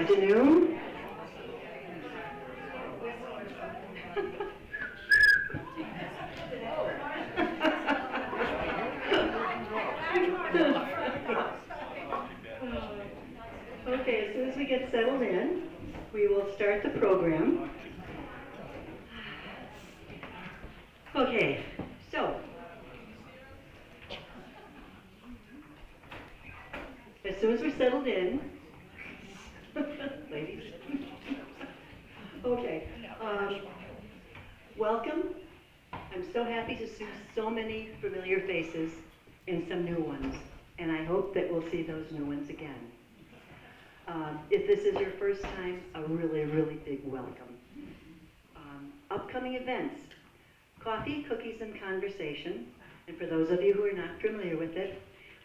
afternoon. Okay, as soon as we get settled in, we will start the program. Okay, so as soon as we're settled in, ladies. Okay, welcome. I'm so happy to see so many familiar faces and some new ones, and I hope that we'll see those new ones again. If this is your first time, a really, really big welcome. Upcoming events, coffee, cookies, and conversation. And for those of you who are not familiar with it,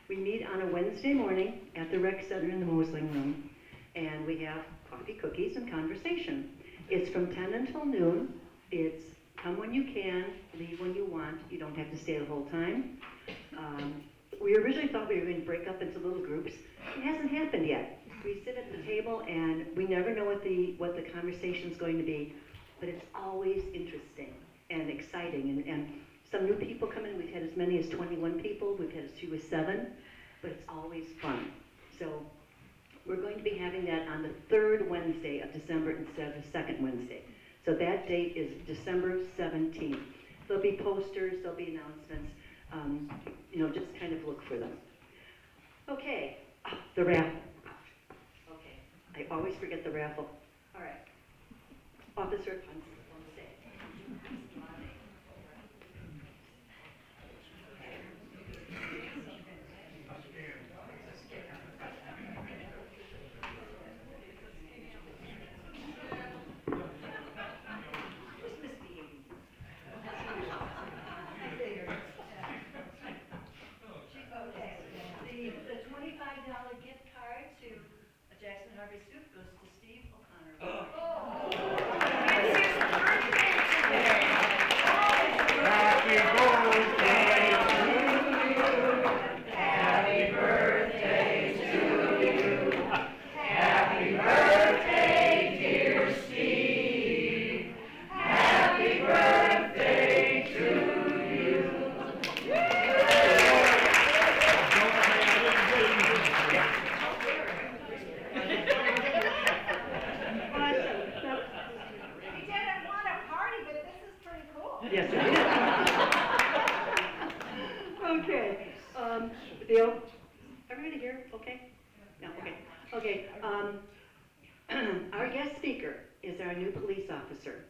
we meet on a Wednesday morning at the rec center in the Mosling room, and we have coffee, cookies, and conversation. It's from 10 until noon. It's come when you can, leave when you want. You don't have to stay the whole time. We originally thought we were going to break up into little groups. It hasn't happened yet. We sit at the table and we never know what the conversation's going to be, but it's always interesting and exciting. And some new people come in. We've had as many as 21 people. We've had as few as 7, but it's always fun. So we're going to be having that on the 3rd Wednesday of December instead of the 2nd Wednesday. So that date is December 17th. There'll be posters, there'll be announcements. Just kind of look for them. Okay, the raffle. Okay, I always forget the raffle. All right, Officer Ponce. Yes, it is. Okay. Dale, everybody here? Okay? No, okay. Okay. Our guest speaker is our new police officer.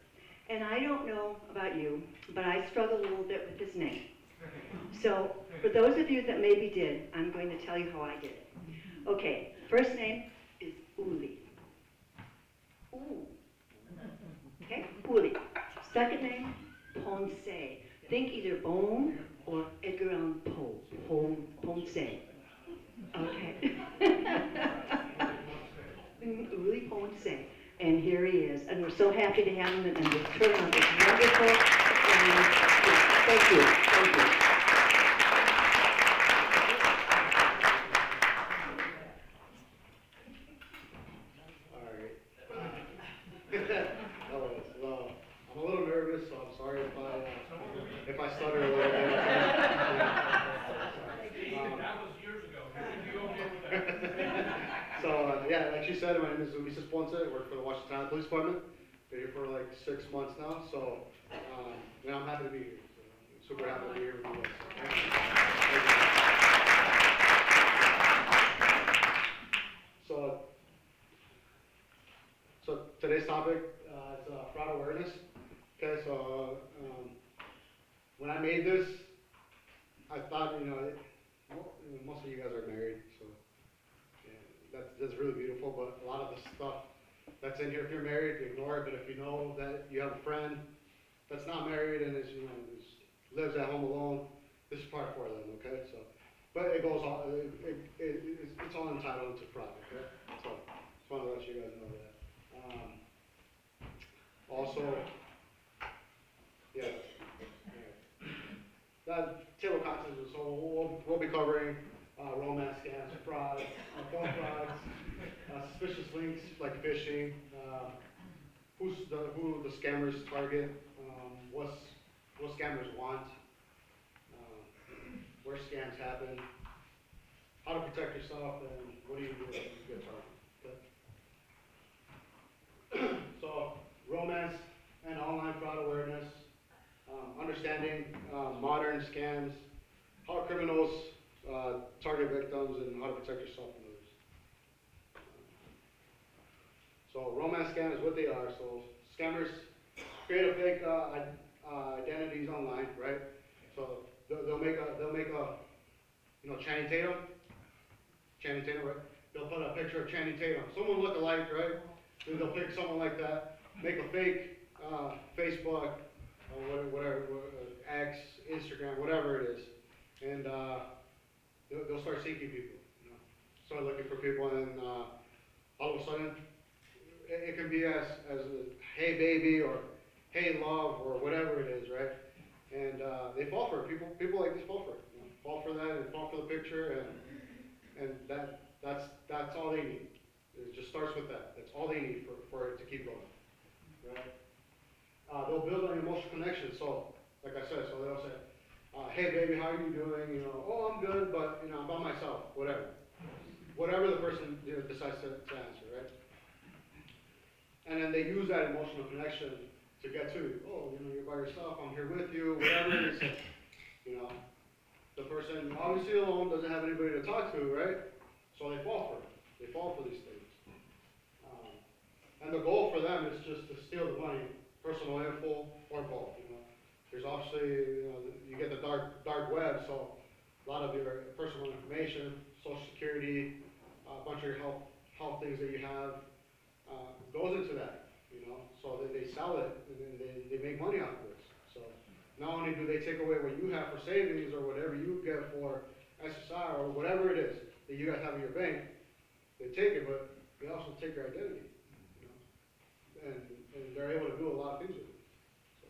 And I don't know about you, but I struggle a little bit with his name. So, for those of you that maybe did, I'm going to tell you how I did it. Okay, first name is Uli. Ooh. Okay, Uli. Second name, Ponce. Think either Bone or Edgar Allan Poe. Ponce. Okay. Uli Ponce. And here he is. And we're so happy to have him, and the turnout is wonderful. And thank you. Thank you. Well, I'm a little nervous, so I'm sorry if I stutter a little bit. That was years ago. You okay with that? So like she said, my name is Ulises Ponce. I work for the Washington Police Department. Been here for like 6 months now, so I'm happy to be here. So I'm super happy to be here with you guys. So today's topic is fraud awareness. Okay, so when I made this, I thought, most of you guys are married, so yeah, that's really beautiful. But a lot of the stuff that's in here, if you're married, ignore it. But if you know that you have a friend that's not married and lives at home alone, this is part for them. Okay, so but it goes all it's all entitled to fraud. Okay, so just want to let you guys know that. Also, that table of contents. So we'll be covering romance scams, frauds, phone frauds, suspicious links like phishing, who the scammers target, what scammers want, where scams happen, how to protect yourself, and what do you do if you get targeted. Okay? So, romance and online fraud awareness, understanding modern scams, how criminals target victims, and how to protect yourself from others. So romance scams, what they are. So scammers create a fake identities online, right? So they'll make a Channing Tatum, right? They'll put a picture of Channing Tatum, someone look alike, right? Then they'll pick someone like that, make a fake Facebook, whatever, X, Instagram, whatever it is, and they'll start seeking people. Start looking for people, and then all of a sudden, it can be as a, hey baby, or hey love, or whatever it is, right? And they fall for it. People like this fall for it. Fall for that and fall for the picture, and that's all they need. It just starts with that. That's all they need for it to keep going, right? They'll build an emotional connection. So, like I said, so they'll say, hey baby, how are you doing? Oh, I'm good, but I'm by myself, whatever. Whatever the person decides to answer, right? And then they use that emotional connection to get to you. Oh, you're by yourself, I'm here with you, whatever it is. The person obviously alone doesn't have anybody to talk to, right? So they fall for it. They fall for these things. And the goal for them is just to steal the money, personal info, or both. There's obviously, you get the dark web, so a lot of your personal information, social security, a bunch of your health things that you have, goes into that. So they sell it, and then they make money off of this. So not only do they take away what you have for savings or whatever you get for SSI or whatever it is that you guys have in your bank, they take it, but they also take your identity. And they're able to do a lot of things with it. So.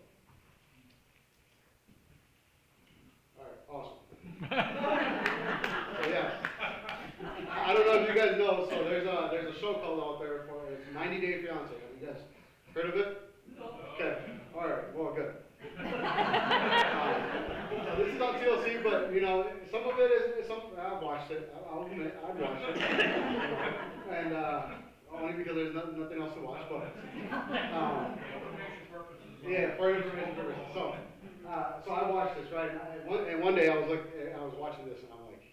All right, awesome. So yeah, I don't know if you guys know. So there's a show called out there for 90 Day Fiance. Have you guys heard of it? No. Okay. All right. Well, good. So this is on TLC, but some of it is I've watched it. I'll admit I've watched it, and only because there's nothing else to watch. But Information purposes. yeah, for information purposes. So I watched this, right? And one day I was watching this, and I'm like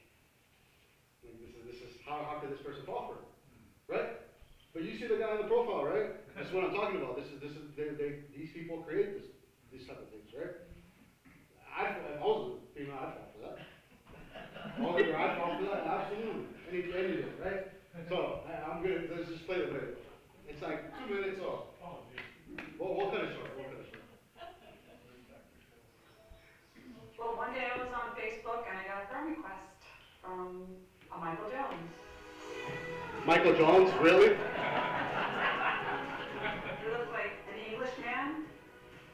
this is how could this person fall for it, right? But you see the guy in the profile, right? That's what I'm talking about. These people create these type of things, right? If I was a female, I'd fall for that. I'd fall for that, absolutely. Any day, right? So let's just play the video. It's like 2 minutes off. We'll cut it short. Well, one day I was on Facebook and I got a friend request from a Michael Jones. Michael Jones, really? He looked like an English man,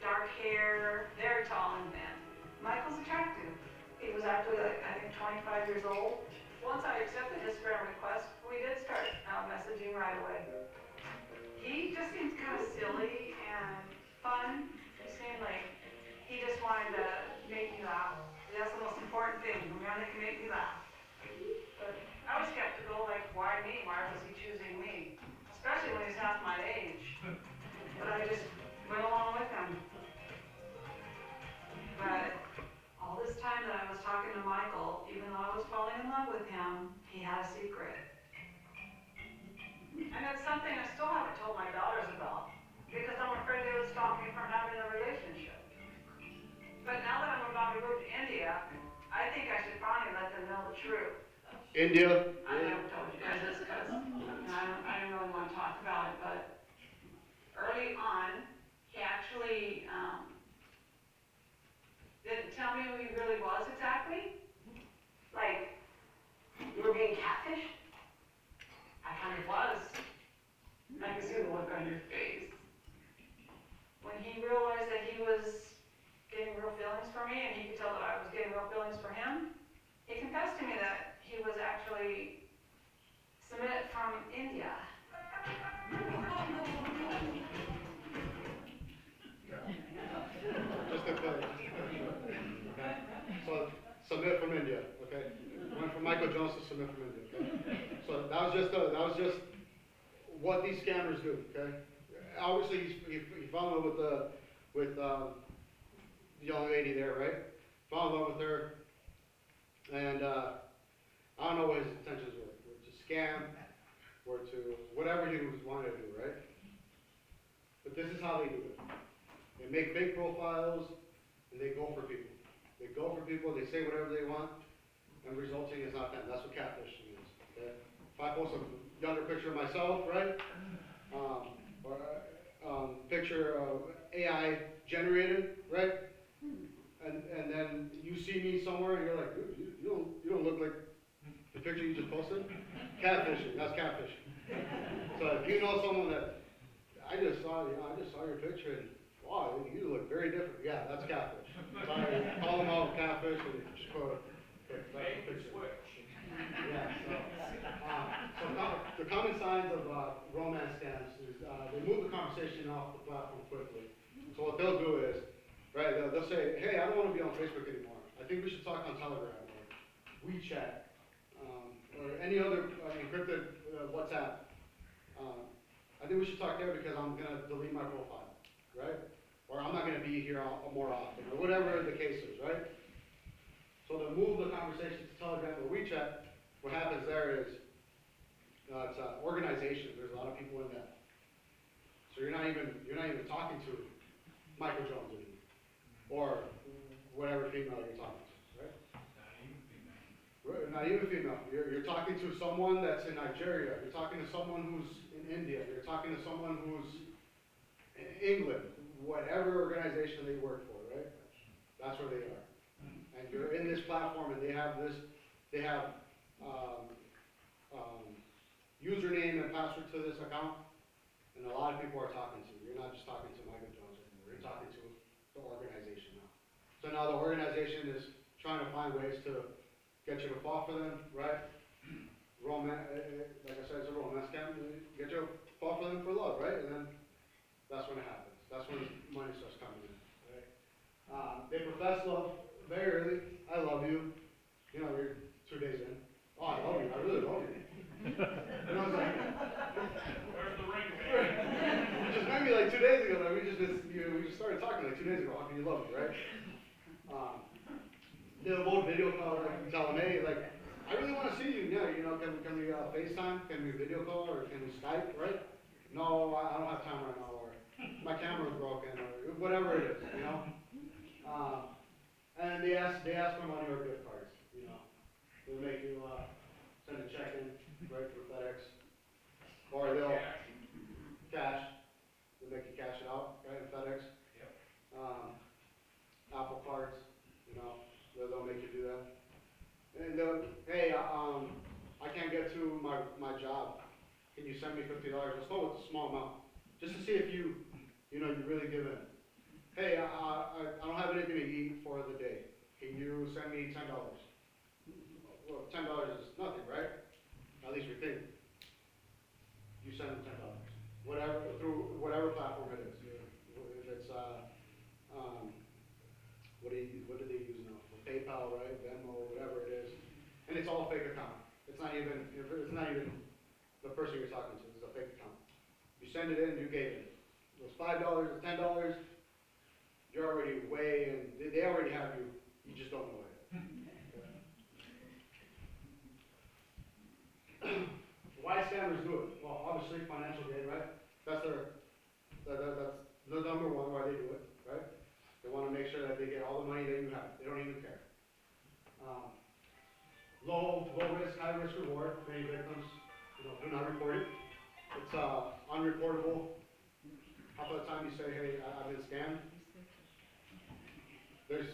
dark hair, very tall and thin. Michael's attractive. He was actually, I think, 25 years old. Once I accepted his friend request, we did start messaging right away. He just seems kind of silly and fun. He seemed like he just wanted to make me laugh. That's the most important thing, a man that can make me laugh. But I was skeptical, like, why me? Why was he choosing me? Especially when he's half my age. But I just went along with him. But all this time that I was talking to Michael, even though I was falling in love with him, he had a secret. And that's something I still haven't told my daughters about, because I'm afraid they would stop me from having a relationship. But now that I'm about to move to India, I think I should finally let them know the truth. India? I never told you guys this because I don't really want to talk about it, but early on, he actually didn't tell me who he really was exactly. Like, you were being catfished? I kind of was. I could see the look on your face. When he realized that he was getting real feelings for me, and he could tell that I was getting real feelings for him, he confessed to me that he was actually submit from India. Just to clarify. Okay. So submit from India, okay? Went from Michael Jones to submit from India, okay? So that was just what these scammers do, okay? Obviously, he fell in love with the young lady there, right? Fell in love with her, and I don't know what his intentions were to scam, or to whatever he was wanting to do, right? But this is how they do it. They make fake profiles, and they go for people. They go for people, they say whatever they want, and resulting is not them. That's what catfishing is, okay? If I post a younger picture of myself, right? Or picture of AI generated, right? And then you see me somewhere and you're like, dude, you don't look like the picture you just posted. Catfishing, that's catfishing. So if you know someone that I just saw your picture and wow, you look very different. Yeah, that's catfish. So I call them out catfish and just put that's the picture. Yeah, so the common signs of romance scams is they move the conversation off the platform quickly. So what they'll do is, right, they'll say, hey, I don't want to be on Facebook anymore. I think we should talk on Telegram or WeChat or any other encrypted WhatsApp. I think we should talk there because I'm going to delete my profile, right? Or I'm not going to be here more often, or whatever the case is, right? So to move the conversation to Telegram or WeChat, what happens there is it's an organization. There's a lot of people in that. So you're not even talking to Michael Jones anymore, or whatever female you're talking to, right? Not even female. You're talking to someone that's in Nigeria. You're talking to someone who's in India. You're talking to someone who's in England. Whatever organization they work for, right? That's where they are. And you're in this platform, and they have username and password to this account, and a lot of people are talking to you. You're not just talking to Michael Jones anymore. You're talking to the organization now. So now the organization is trying to find ways to get you to fall for them, right? Like I said, it's a romance scam. Get you to fall for them for love, right? And then that's when it happens. That's when money starts coming in, right? They profess love very early. I love you. You know, you're 2 days in. Oh, I love you. I really love you. You know, it's like, Where's the ring, man? just maybe like 2 days ago, like we just started talking like 2 days ago. How can you love me, right? The whole video call, like you tell them, hey, like I really want to see you. Yeah, you know, can we FaceTime? Can we video call or can we Skype? Right? No, I don't have time right now, or my camera's broken, or whatever it is, you know. And they ask for money or gift cards. You know, they'll make you send a check in, right, for FedEx, or they'll cash. They'll make you cash it out, right, in FedEx. Yep. Apple cards, you know, they'll make you do that. And hey, I can't get to my job. Can you send me $50? Let's go with a small amount, just to see if you really give in. Hey, I don't have anything to eat for the day. Can you send me $10? Well, $10 is nothing, right? At least we think. You send them $10, whatever, through whatever platform it is. If it's what do they use now? PayPal, right? Venmo, whatever it is, and it's all a fake account. It's not even the person you're talking to. It's a fake account. You send it in, you gave it. It was $5 or $10. You're already way in. They already have you. You just don't know it. Why scammers do it? Well, obviously financial gain, right? That's the number one why they do it, right? They want to make sure that they get all the money that you have. They don't even care. Low risk, high risk reward. Many victims, do not report it. It's unreportable. Half of the time you say, hey, I've been scammed. There's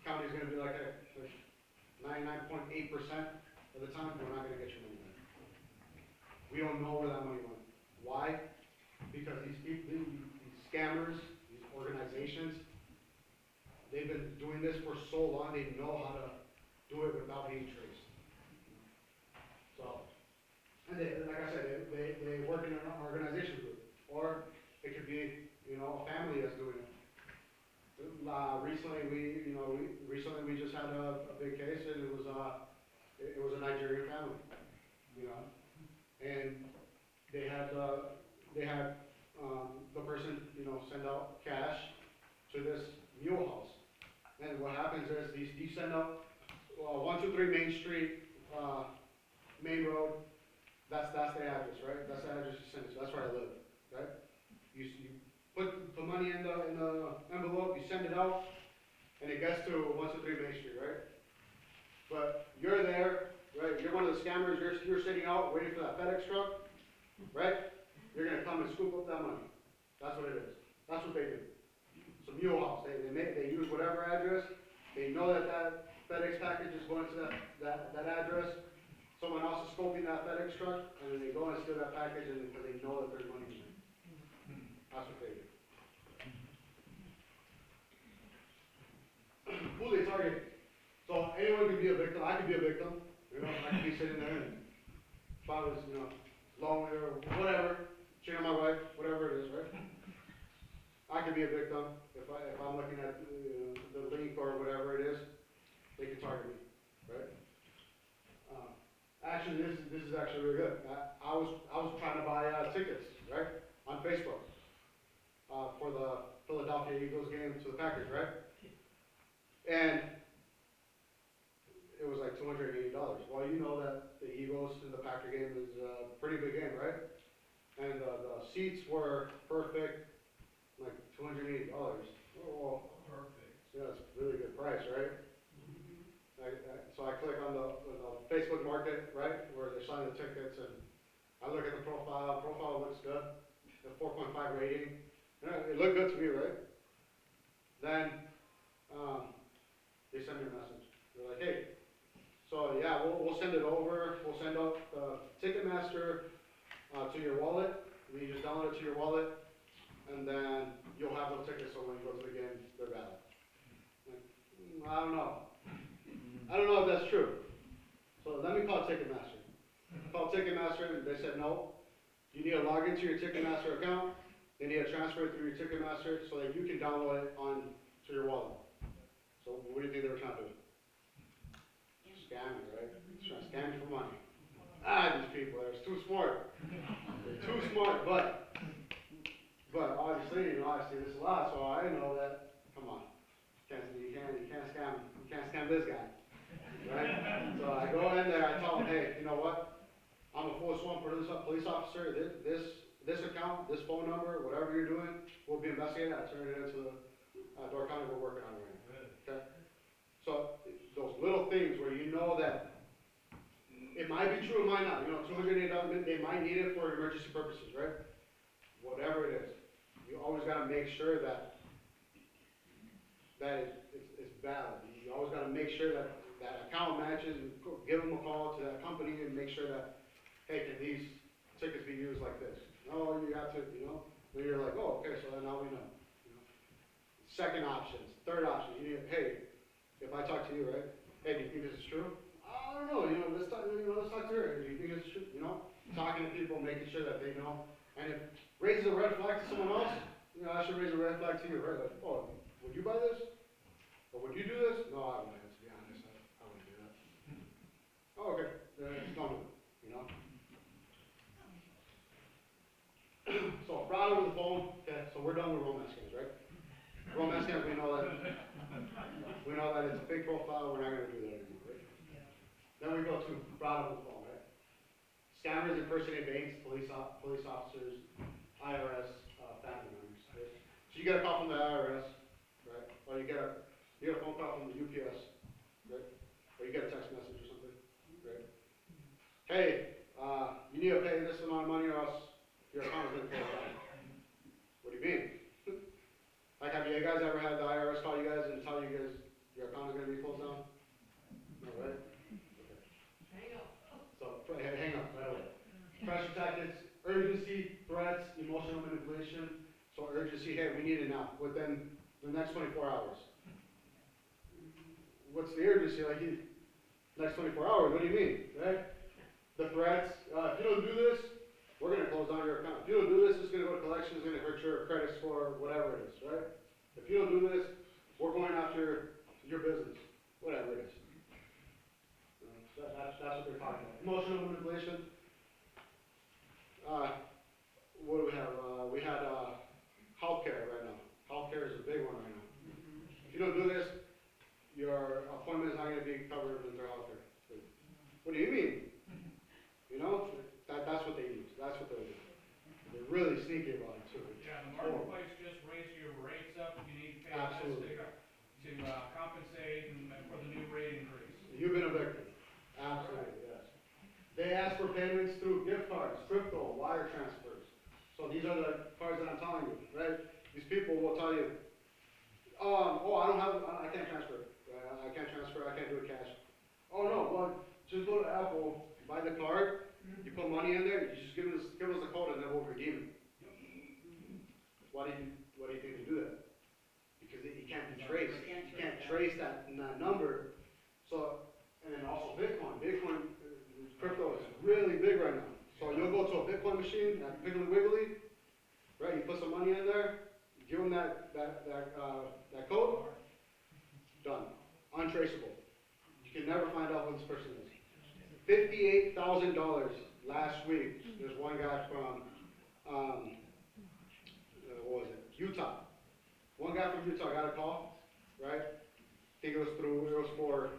county's going to be like 99.8% of the time we're not going to get your money back. We don't know where that money went. Why? Because these people, these scammers, these organizations, they've been doing this for so long, they know how to do it without being traced. could be, you know, a family that's doing it. Recently we just had a big case, and it was a Nigerian family, you know, and they had the person, you know, send out cash to this mule house. And what happens is these send out 123 Main Street, Main Road. That's the address, right? That's the address you send it to. That's where I live, right? You put the money in the envelope, you send it out, and it gets to 123 Main Street, right? But you're there, right? You're one of the scammers. You're sitting out waiting for that FedEx truck, right? You're gonna come and scoop up that money. That's what it is. That's what they do. It's a mule house. They use whatever address. They know that FedEx package is going to that address. Someone else is scoping that FedEx truck, and then they go and steal that package, and because they know that there's money in it. That's what they do. Who they target? So anyone could be a victim. I could be a victim. You know, I could be sitting there, and if I was, you know, lonely or whatever, cheating on my wife, whatever it is, right? I could be a victim if I'm looking at the link or whatever it is. They can target me, right? Actually, this is actually really good. I was trying to buy tickets, right, on Facebook for the Philadelphia Eagles game to the Packers, right? And it was like $280. Well, you know that the Eagles and the Packer game is a pretty big game, right? And the seats were perfect, like $280. Oh, Perfect. yeah, it's a really good price, right? So I click on the Facebook Market, right, where they're selling the tickets, and I look at the profile. Profile looks good. The 4.5 rating. Yeah, it looked good to me, right? Then they send me a message. They're like, hey, so yeah, we'll send it over. We'll send out the Ticketmaster to your wallet. And you just download it to your wallet, and then you'll have those tickets. So when you go to the game, they're valid. Like, I don't know. I don't know if that's true. So let me call Ticketmaster. Call Ticketmaster, and they said no. You need to log into your Ticketmaster account. They need to transfer it through your Ticketmaster so that you can download it to your wallet. So what do you think they were trying to do? Scam me, right? Trying to scam me for money. These people, they're too smart. They're too smart, but obviously, you know, I see this a lot, so I know that, come on. You can't scam this guy. Right? So I go in there, I tell them, hey, you know what? I'm a full sworn police officer. This account, this phone number, whatever you're doing, will be investigated. I turn it into the Door County we're working on right now. Okay? So those little things where you know that it might be true, it might not. You know, $208, they might need it for emergency purposes, right? Whatever it is, you always got to make sure that it's valid. You always got to make sure that account matches, and give them a call to that company and make sure that, hey, can these tickets be used like this? No, you have to, you know. Then you're like, oh, okay, so now we know. You know? Second options, third option. You need, hey, if I talk to you, right? Hey, do you think this is true? I don't know. You know, let's talk to her. Do you think it's true? You know, talking to people, making sure that they know. And if it raises a red flag to someone else, you know, I should raise a red flag to you, right? Like, oh, would you buy this? Or would you do this? No, I wouldn't. To be honest, I wouldn't do that. Oh, okay. Just don't do it. You know. So fraud over the phone. Okay. So we're done with romance scams, right? Romance scams. We know that it's a fake profile. We're not going to do that anymore, right? Then we go to fraud over the phone, right? Scammers impersonate banks, police officers, IRS, family members. Right? So you get a call from the IRS, right? Or you get a phone call from the UPS, right? Or you get a text message or something, right? Hey, you need to pay this amount of money or else your account is going to close down. What do you mean? Like, have you guys ever had the IRS call you guys and tell you guys your account is going to be closed down? No, right? Okay. Hang up. So, hang on, right away. Pressure tactics, urgency, threats, emotional manipulation. So urgency, hey, we need it now, within the next 24 hours. What's the urgency? Like, next 24 hours, what do you mean, right? The threats, if you don't do this, we're gonna close down your account. If you don't do this, it's gonna go to collections, it's gonna hurt your credit score, whatever it is, right? If you don't do this, we're going after your business, whatever it is. That's what they're talking about. Emotional manipulation. What do we have? We had, healthcare right now. Healthcare is a big one right now. If you don't do this, your appointment is not gonna be covered under healthcare. What do you mean? You know, that's what they use, that's what they do. They're really sneaky about it too. Yeah, the marketplace just raised your rates up, you need to pay less Absolutely. to compensate and for the new rate increase. You've been a victim, absolutely, yes. They ask for payments through gift cards, crypto, wire transfers. So these are the cards that I'm telling you, right? These people will tell you, I can't transfer, I can't transfer, I can't do it cash. Oh no, well, just go to Apple, buy the card, you put money in there, you just give us the code and then we'll redeem it. Why do you think they do that? Because it can't be traced, you can't trace that number. So, and then also Bitcoin, crypto is really big right now. So you'll go to a Bitcoin machine, that Piggly Wiggly, right, you put some money in there, give them that code, done, untraceable. You can never find out who this person is. $58,000 last week. There's one guy from, what was it, Utah. One guy from Utah got a call, right? I think it was for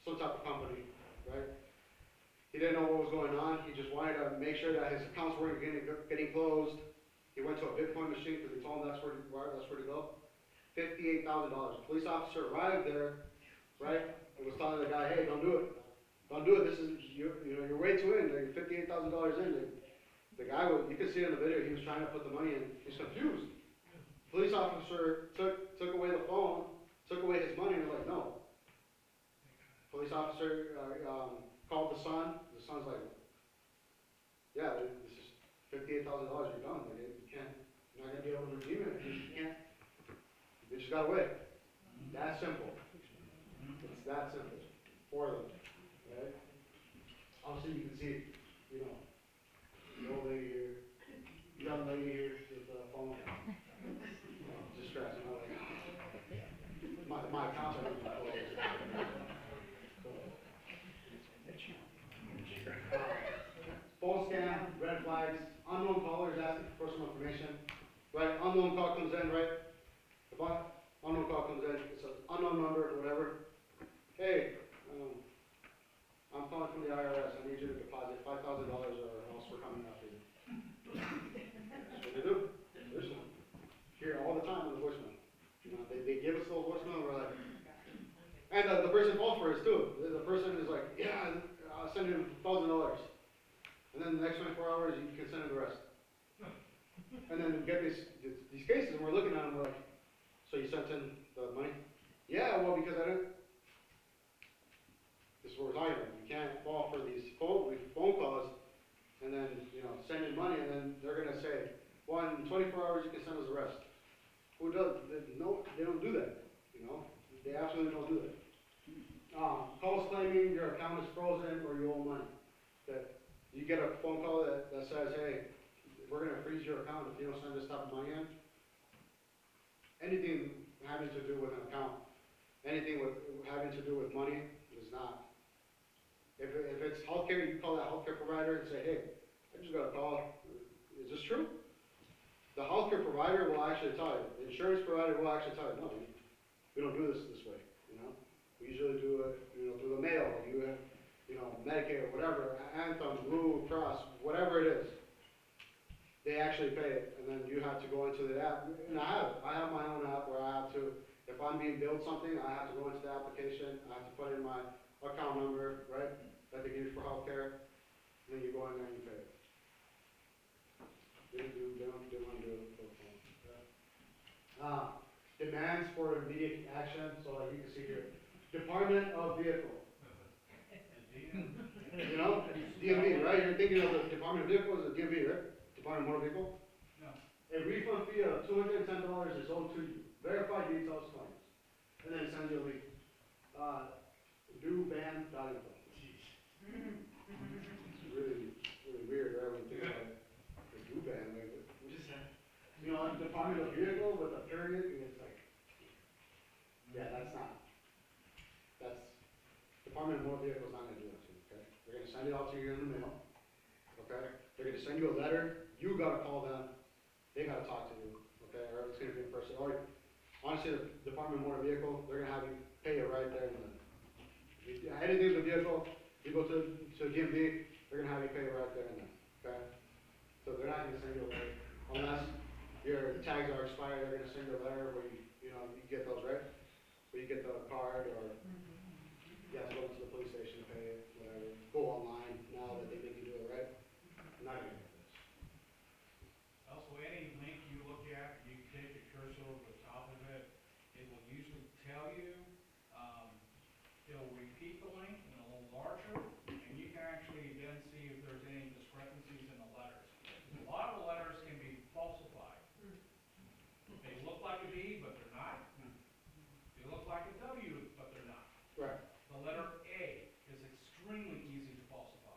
some type of company, right? He didn't know what was going on. He just wanted to make sure that his accounts weren't getting closed. He went to a Bitcoin machine because they told him that's where to go. $58,000. Police officer arrived there, right? And was telling the guy, hey, don't do it. Don't do it. This is, you're way too in. You're $58,000 in. The guy, you can see it in the video, he was trying to put the money in. He's confused. Police officer took away the phone, took away his money, and they're like, no. Police officer called the son. The son's like, yeah, this is $58,000. You're done. Like, you're not gonna be able to redeem it. You can't. They just got away. That simple. It's that simple for them. Right? Obviously, you can see, the old lady here, young lady here with the phone. Just stressing out like, my account's are not closed. Phone scam, red flags, unknown callers asking for personal information. Right, unknown call comes in, right? If unknown call comes in, it's an unknown number, whatever. Hey, I'm calling from the IRS. I need you to deposit $5,000 or else we're coming after you. That's what they do. Listen, hear all the time on the voicemail. They give us a little voicemail and we're like, and the person falls for it too. The person is like, yeah, I'll send you $1,000. And then the next 24 hours you can send him the rest. And then we get these cases and we're looking at them, we're like, so you sent in the money? Yeah, well, because I didn't. This is what we're talking about. You can't fall for these phone calls and then, send in money and then they're going to say, well, in 24 hours you can send us the rest. Who does? No, they don't do that, They absolutely don't do that. Calls claiming your account is frozen or you owe money. That you get a phone call that says, hey, we're going to freeze your account if you don't send this type of money in. Anything having to do with an account, anything having to do with money is not. If it's healthcare, you call that healthcare provider and say, hey, I just got a call. Is this true? The healthcare provider will actually tell you. The insurance provider will actually tell you, no, we don't do this way. We usually do it, through the mail. You have, Medicaid or whatever, Anthem, Blue Cross, whatever it is. They actually pay it, and then you have to go into the app. And I have my own app where I have to, if I'm being billed something, I have to go into the application. I have to put in my account number, right, that they give you for healthcare. And then you go in there and you pay it. They don't want to do it for the phone. Demands for immediate action, so like you can see here. Department of Vehicle. DMV, right? You're thinking of the Department of Vehicles as DMV, right? Department of Motor Vehicle? No. A refund fee of $210 is owed to you. Verify details claims. And then it sends you a link. Do ban.info. It's really Department of Vehicle with a period, and it's like, yeah, that's Department of Motor Vehicles not gonna do that to you, okay? They're gonna send it out to you in the mail, okay? They're gonna send you a letter, you gotta call them, they gotta talk to you, okay? Or it's gonna be in person, or honestly, the Department of Motor Vehicle, they're gonna have you pay it right there in the, anything with the vehicle, you go to DMV, they're gonna have you pay it right there and then, okay? So they're not gonna send you a letter, unless your tags are expired, they're gonna send you a letter where you know, you get those, right? Where you get the card, or you have to go to the police station to pay it, whatever, go online, now that they make you do it, right? I'm not gonna get this. Also, any link you look at, you take a cursor over the top of it, it will usually tell you, it'll repeat the link in a little larger, and you can actually then see if there's any discrepancies in the letters. A lot of the letters can be falsified. They look like a D, but they're not. They look like a W, but they're not. Right, The letter A is extremely easy to falsify.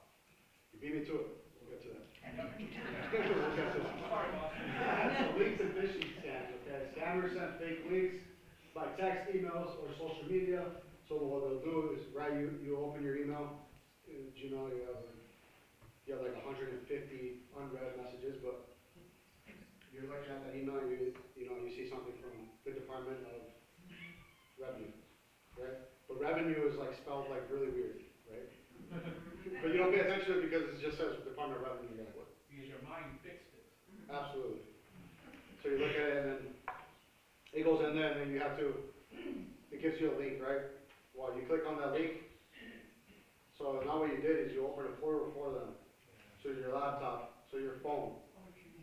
you beat me to it, we'll get to that. We'll get to it. Sorry, boss. So links and phishing scams, okay? Scammers send fake links by text, emails, or social media. So what they'll do is, right, you open your email, you know, you have like 150 unread messages, but you're looking at that email, you know, you see something from the Department of Revenue, right? But revenue is like spelled like really weird, right? But you don't pay attention to it because it just says Department of Revenue, you're like, what? Because your mind fixed it. Absolutely. So you look at it and then it goes in there and then you have to, it gives you a link, right? Well, you click on that link. So now what you did is you open a portal for them. So your laptop, so your phone.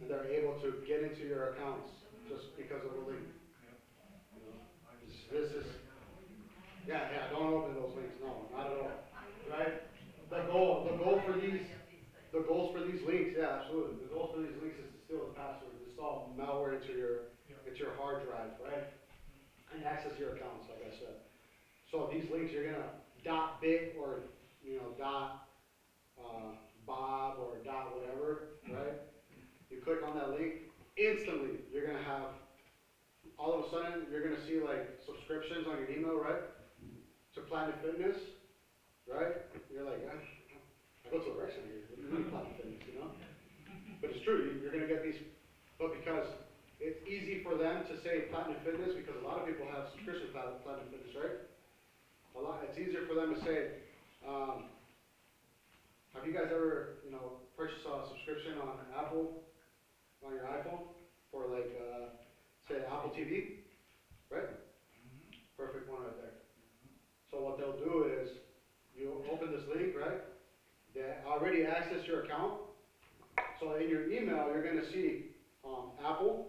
And they're able to get into your accounts just because of a link. You know? This is, yeah, don't open those links, no, not at all. Right? The goals for these links, yeah, absolutely. The goals for these links is to steal the password, to install malware into your hard drive, right? And access your accounts, like I said. So these links, you're gonna .bit or, you know, .bob or .whatever, right? You click on that link, instantly, you're gonna have, all of a sudden, you're gonna see like subscriptions on your email, right? To Planet Fitness, right? You're like, I go to a rec center, what do you mean Planet Fitness, you know? But it's true, you're gonna get these, but because it's easy for them to say Platinum Fitness, because a lot of people have subscription to Platinum Fitness, right? It's easier for them to say, have you guys ever, you know, purchased a subscription on Apple, on your iPhone, for like, say Apple TV, right? Perfect one right there. So what they'll do is, you open this link, right? They already access your account. So in your email, you're gonna see, Apple,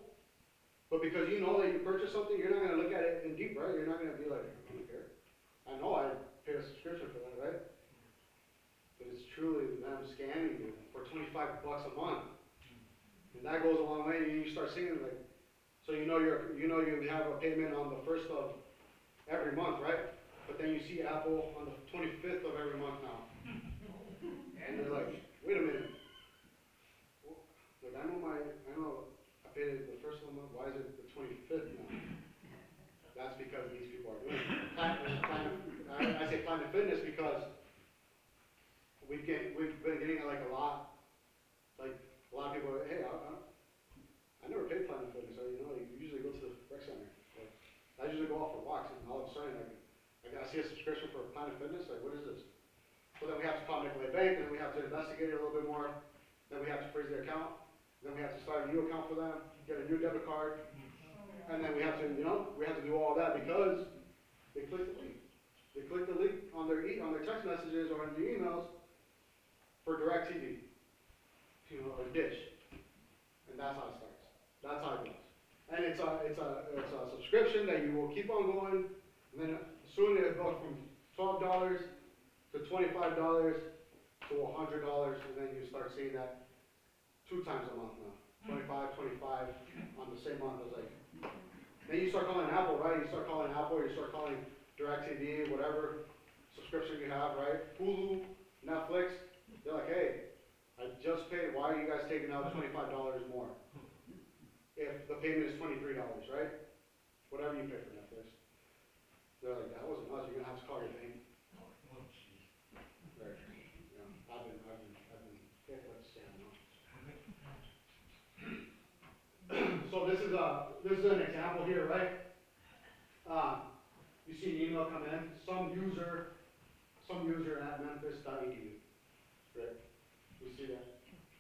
but because you know that you purchased something, you're not gonna look at it in deep, right? You're not gonna be like, I don't care. I know I paid a subscription for that, right? But it's truly them scamming you for $25 a month. And that goes a long way, and you start seeing like, so you know you have a payment on the 1st of every month, right? But then you see Apple on the 25th of every month now. And you're like, wait a minute. Like I know I paid it the 1st of the month, why is it the 25th now? That's because these people are doing it. I say Planet Fitness because we've been getting like a lot of people, hey, I never paid Planet Fitness, so you know, you usually go to the rec center. Like, I usually go out for walks, and all of a sudden, I see a subscription for Planet Fitness, like, what is this? So then we have to call Nicolay Bank, and then we have to investigate it a little bit more, then we have to freeze their account, then we have to start a new account for them, get a new debit card, and then we have to, you know, we have to do all that because they clicked the link. They clicked the link on their text messages or on their emails for DirecTV, you know, or Dish. And that's how it starts. That's how it goes. And it's a subscription that you will keep on going, and then soon it goes from $12 to $25 to $100, and then you start seeing that 2 times a month now. 25 on the same month. It's like, then you start calling Apple, right? You start calling Apple, you start calling DirecTV, whatever subscription you have, right? Hulu, Netflix. They're like, hey, I just paid, why are you guys taking out $25 more? if the payment is $23, right? Whatever you pay for Netflix. They're like, that wasn't much, you're gonna have to call your bank. Oh, jeez. Right. You know, I've been hit with scam now. So this is an example here, right? You see an email come in, some user at memphis.edu, right? We see that,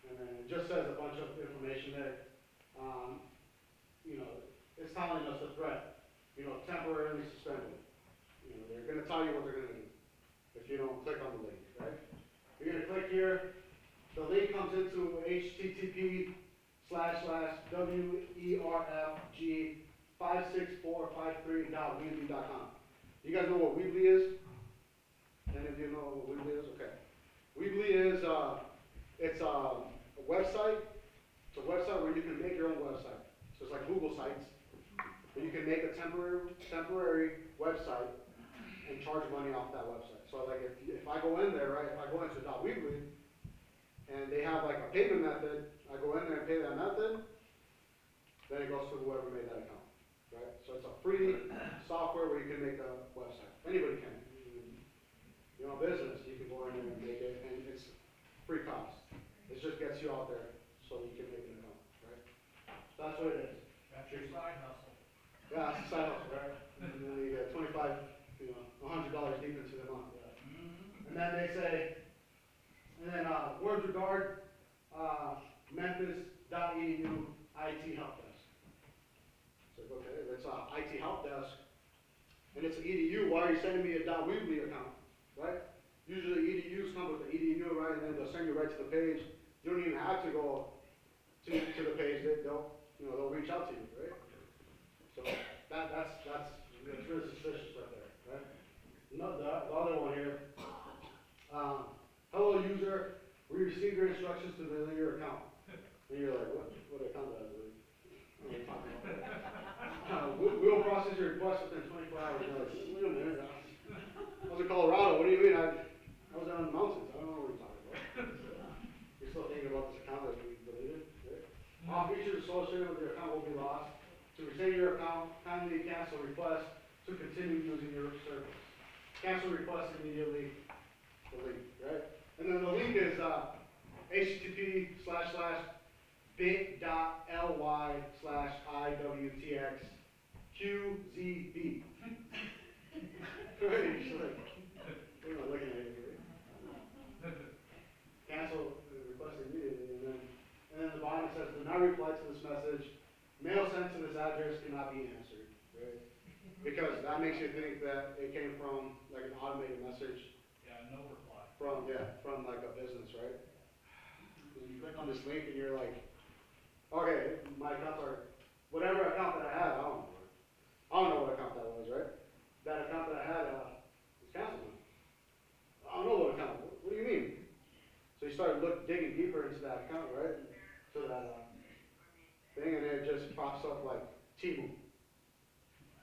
and then it just says a bunch of information there. You know, it's telling us the threat, you know, temporarily suspended. You know, they're gonna tell you what they're gonna do if you don't click on the link, right? You're gonna click here, the link comes into http://werfg56453.weebly.com. You guys know what Weebly is? Any of you know what Weebly is? Okay. Weebly is, it's a website. It's a website where you can make your own website. So it's like Google Sites, but you can make a temporary website and charge money off that website. So like if I go in there, right, if I go into .weebly, and they have like a payment method, I go in there and pay that method, then it goes to whoever made that account, right? So it's a free software where you can make a website. Anybody can. You know, business, you can go in there and make it, and it's free cost. It just gets you out there so you can make an account, right? So that's what it is. That's your side hustle. Yeah, it's a side hustle, right? And then you get $25, $100 deep into the month. Yeah. Mm-hmm. And then they say, and then words regard memphis.edu IT help desk. So okay, that's IT help desk, and it's an EDU. Why are you sending me a .weebly account, right? Usually EDUs come with the EDU, right, and then they'll send you right to the page. You don't even have to go to the page. They'll reach out to you, right? So that's really suspicious right there, right? The other one here. Hello user, we received your instructions to delete your account. And you're like, what account did I delete? What are you talking about? We'll process your request within 24 hours. And you're like, wait a minute. I was in Colorado, what do you mean? I was down in the mountains, I don't know what you're talking about. You're still thinking about this account that we deleted, right? All features associated with your account will be lost. To retain your account, kindly cancel request to continue using your service. Cancel request immediately, delete, right? And then the link is http://bit.ly/IWTXQZB. Right? You're like, we're not looking at it here. Cancel the request immediately, and then the bottom says, do not reply to this message. Mail sent to this address cannot be answered, right? Because that makes you think that it came from like an automated message. Yeah, no reply. From like a business, right? And you click on this link and you're like, okay, my accounts are, whatever account that I had, I don't know what account that was, right? That account that I had was canceled. I don't know what account, what do you mean? So you start digging deeper into that account, right? To that thing, and it just pops up like Temu. You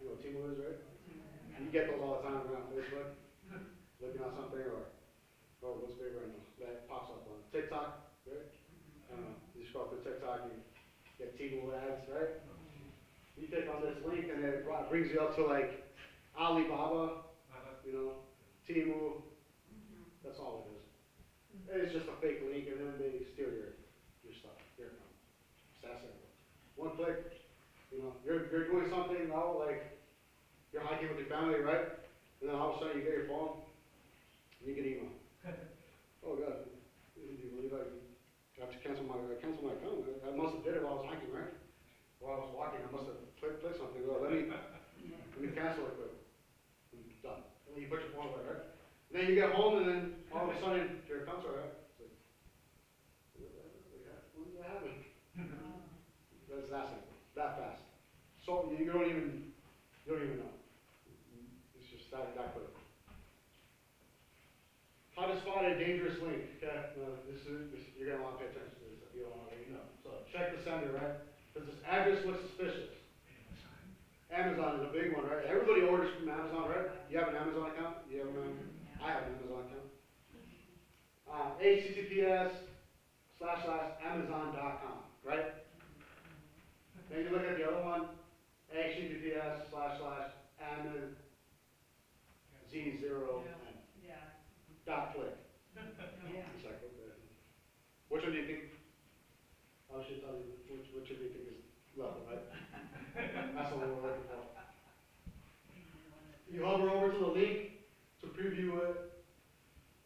know what Temu is, right? You get those all the time around Facebook, looking at something, or what's big right now, that pops up on TikTok, right? You scroll through TikTok, you get Temu ads, right? You click on this link, and it brings you up to like Alibaba, Temu. That's all it is. It's just a fake link, and then they steal your stuff, your account. It's that simple. One click, you're doing something now, like you're hiking with your family, right? And then all of a sudden you get your phone, and you get email. Oh God, do you believe I have to cancel my account? I must have did it while I was hiking, right? While I was walking, I must have clicked something. Well, let me cancel it quick. Done. And then you put your phone away, right? And then you get home, and then all of a sudden your account's all right. It's like, what happened? That's that simple, that fast. So you don't even know. It's just that quick. How to spot a dangerous link? Okay, you're gonna want to pay attention to this if you don't already know. So check the sender, right? Does this address look suspicious? Amazon is a big one, right? Everybody orders from Amazon, right? You have an Amazon account? I have an Amazon account. HTTPS//Amazon.com, right? Then you look at the other one, HTTPS / admin Z0 and dot click. It's like, okay. Which one do you think? I should tell you which one do you think is level, right? That's what we're looking for. You hover over to the link to preview it,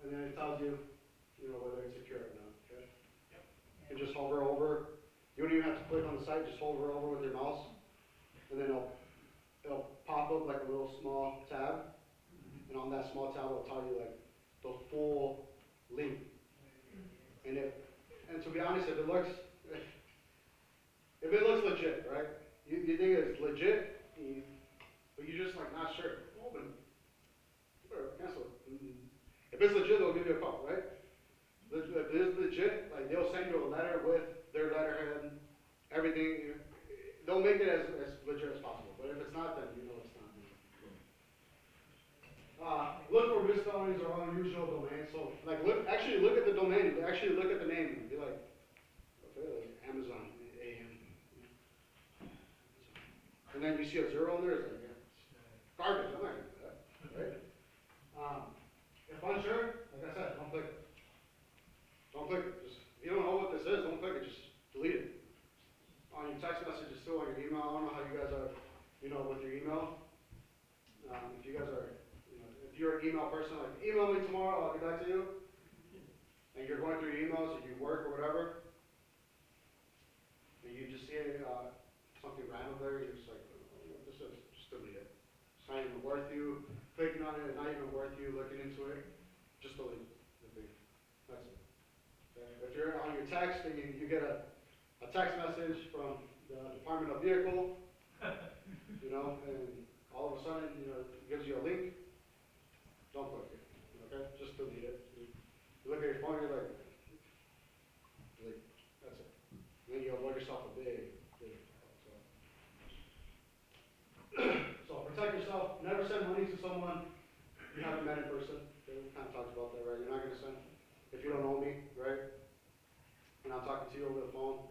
and then it tells you, whether it's secure or not, okay? You just hover over. You don't even have to click on the site, just hover over with your mouse, and then it'll pop up like a little small tab, and on that small tab it'll tell you like the full link. And to be honest, if it looks legit, right? You think it's legit, but you're just like not sure. Open it. You better cancel it. If it's legit, they'll give you a call, right? If it is legit, like they'll send you a letter with their letterhead, everything. They'll make it as legit as possible. But if it's not, then you know it's not. Look for misspellings or unusual domains. So, like, look at the domain. Actually, look at the name and be like, okay, like Amazon, AM. And then you see a 0 in there. It's like, yeah, it's garbage. I'm not gonna do that, right? If unsure, like I said, don't click it. Don't click it. Just if you don't know what this is, don't click it. Just delete it. On your text messages, still on your email. I don't know how you guys are, with your email. If you guys are, if you're an email person, like email me tomorrow, I'll get back to you. And you're going through your emails, if you work or whatever, and you just see something random there, you're just like, oh, what this is, just delete it. It's not even worth you clicking on it. It's not even worth you looking into it. Just delete the thing. That's it. Okay? If you're on your text and you get a text message from the Department of Vehicle, and all of a sudden, it gives you a link, don't click it, okay? Just delete it. You look at your phone, you're like, delete, that's it. And then you avoid yourself a big so protect yourself. Never send money to someone you haven't met in person. Okay, we kind of talked about that, right? You're not going to send, if you don't know me, right? And I'm talking to you over the phone,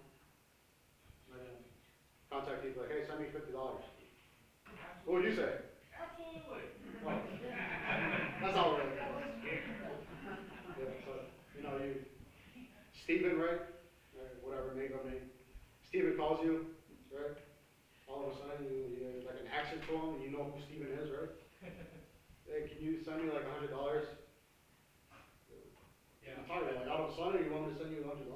I'm going to contact you, like, hey, send me $50. What would you say? Absolutely. Oh. That's all right. Yeah, so, Stephen, right? Whatever, name. Stephen calls you, right? All of a sudden, you like an accent to him, and you know who Stephen is, right? Hey, can you send me like $100? Yeah. I'm talking like out of a sudden, you want me to send you $100?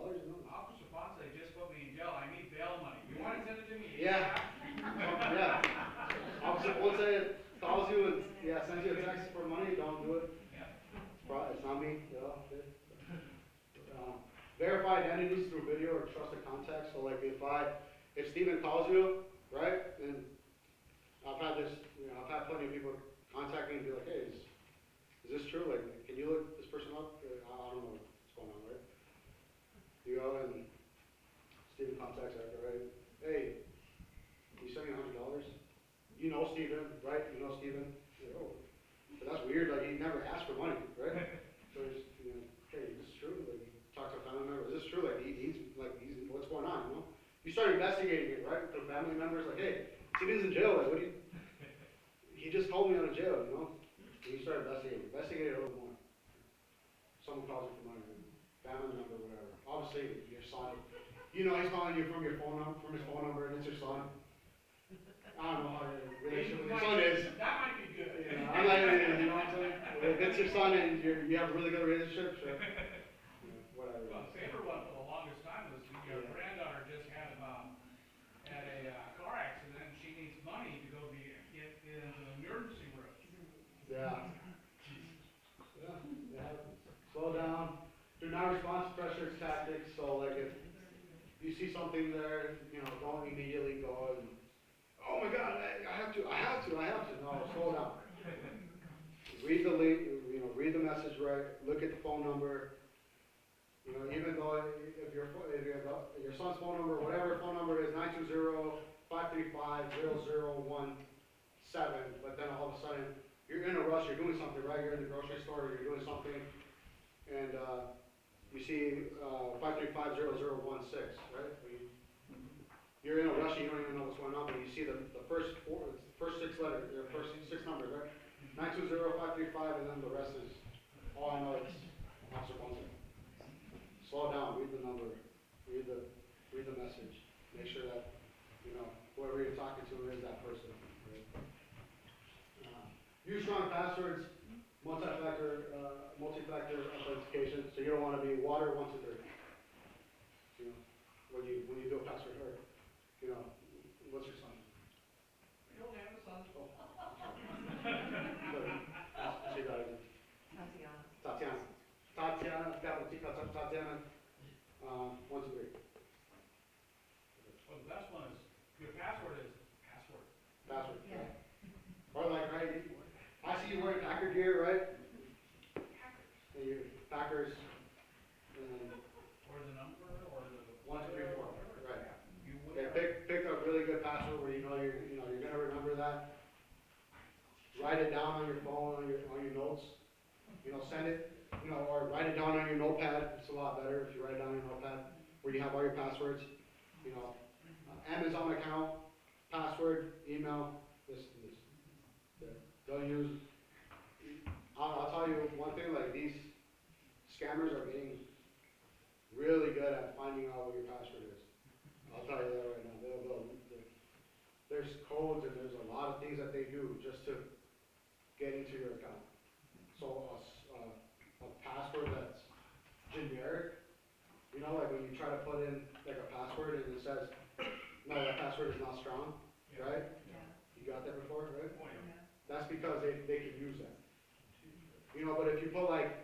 Officer Ponce just put me in jail. I need bail money. You want to send it to me? Yeah. Yeah. Officer Ponce calls you and sends you a text for money. Don't do it. Yeah. It's not me. Verify identities through video or trusted contacts. So like if Stephen calls you, right, and I've had plenty of people contact me and be like, hey, is this true? Like, can you look this person up? I don't know what's going on, right? You go and Stephen contacts after, right? Hey, can you send me $100? You know Stephen, right? You know Stephen. Like, oh, but that's weird. Like he never asked for money, right? So he's, hey, is this true? Like, talk to a family member. Is this true? Like he's what's going on? You start investigating it, right? With family members, like, hey, Stephen's in jail. Like, what do you? He just called me out of jail, And you start investigating. Investigate it a little more. Someone calls you for money, family member, whatever. Obviously, your son. He's calling you from his phone number, and it's your son. I don't know how your relationship with your son is. That might be good. I'm not even, you know what I'm saying? If it's your son and you have a really good relationship, sure. Whatever. Well, the favorite one for the longest time was your granddaughter just had a car accident. And she needs money to go get into the emergency room. Yeah. Slow down. Do not respond to pressure tactics. So, like, if you see something there, don't immediately go and, oh my God, I have to. No, slow down. Read the link, read the message right, look at the phone number. Even though if your son's phone number, whatever phone number is 920-535-0017, but then all of a sudden you're in a rush, you're doing something, right? You're in the grocery store, you're doing something, and you see 535-0016, right? you're in a rush and you don't even know what's going on, but you see the first six letters, or first six numbers, right? 920-535, and then the rest is, all I know it's Officer Ponce. Slow down, read the number, read the message, make sure that, you know, whoever you're talking to is that person, right? Use strong passwords, multi-factor authentication, so you don't want to be water 1, 2, 3. You know, when you do a password, or, you know, what's your son? We don't have a son. Oh, sorry. She got it. Tatiana, capital T, Tatiana, 1, 2, 3. Well, the best one is, your password is password. Password, right? Or like, right, I see you wearing Packer gear, right? And you, Packers, and Or the number, or the. 1, 2, 3, 4, right? You would. Yeah, pick a really good password where you know you're gonna remember that. Write it down on your phone, on your notes. You know, send it, you know, or write it down on your notepad. It's a lot better if you write it down on your notepad where you have all your passwords. You know, Amazon account, password, email, this and this. Yeah. Don't use. I'll tell you one thing. Like, these scammers are getting really good at finding out what your password is. I'll tell you that right now. There's codes and there's a lot of things that they do just to get into your account. So a password that's generic, you know, like when you try to put in like a password and it says, no, that password is not strong, right? Yeah. You got that before, right? Oh, yeah. That's because they can use that. You know, but if you put like,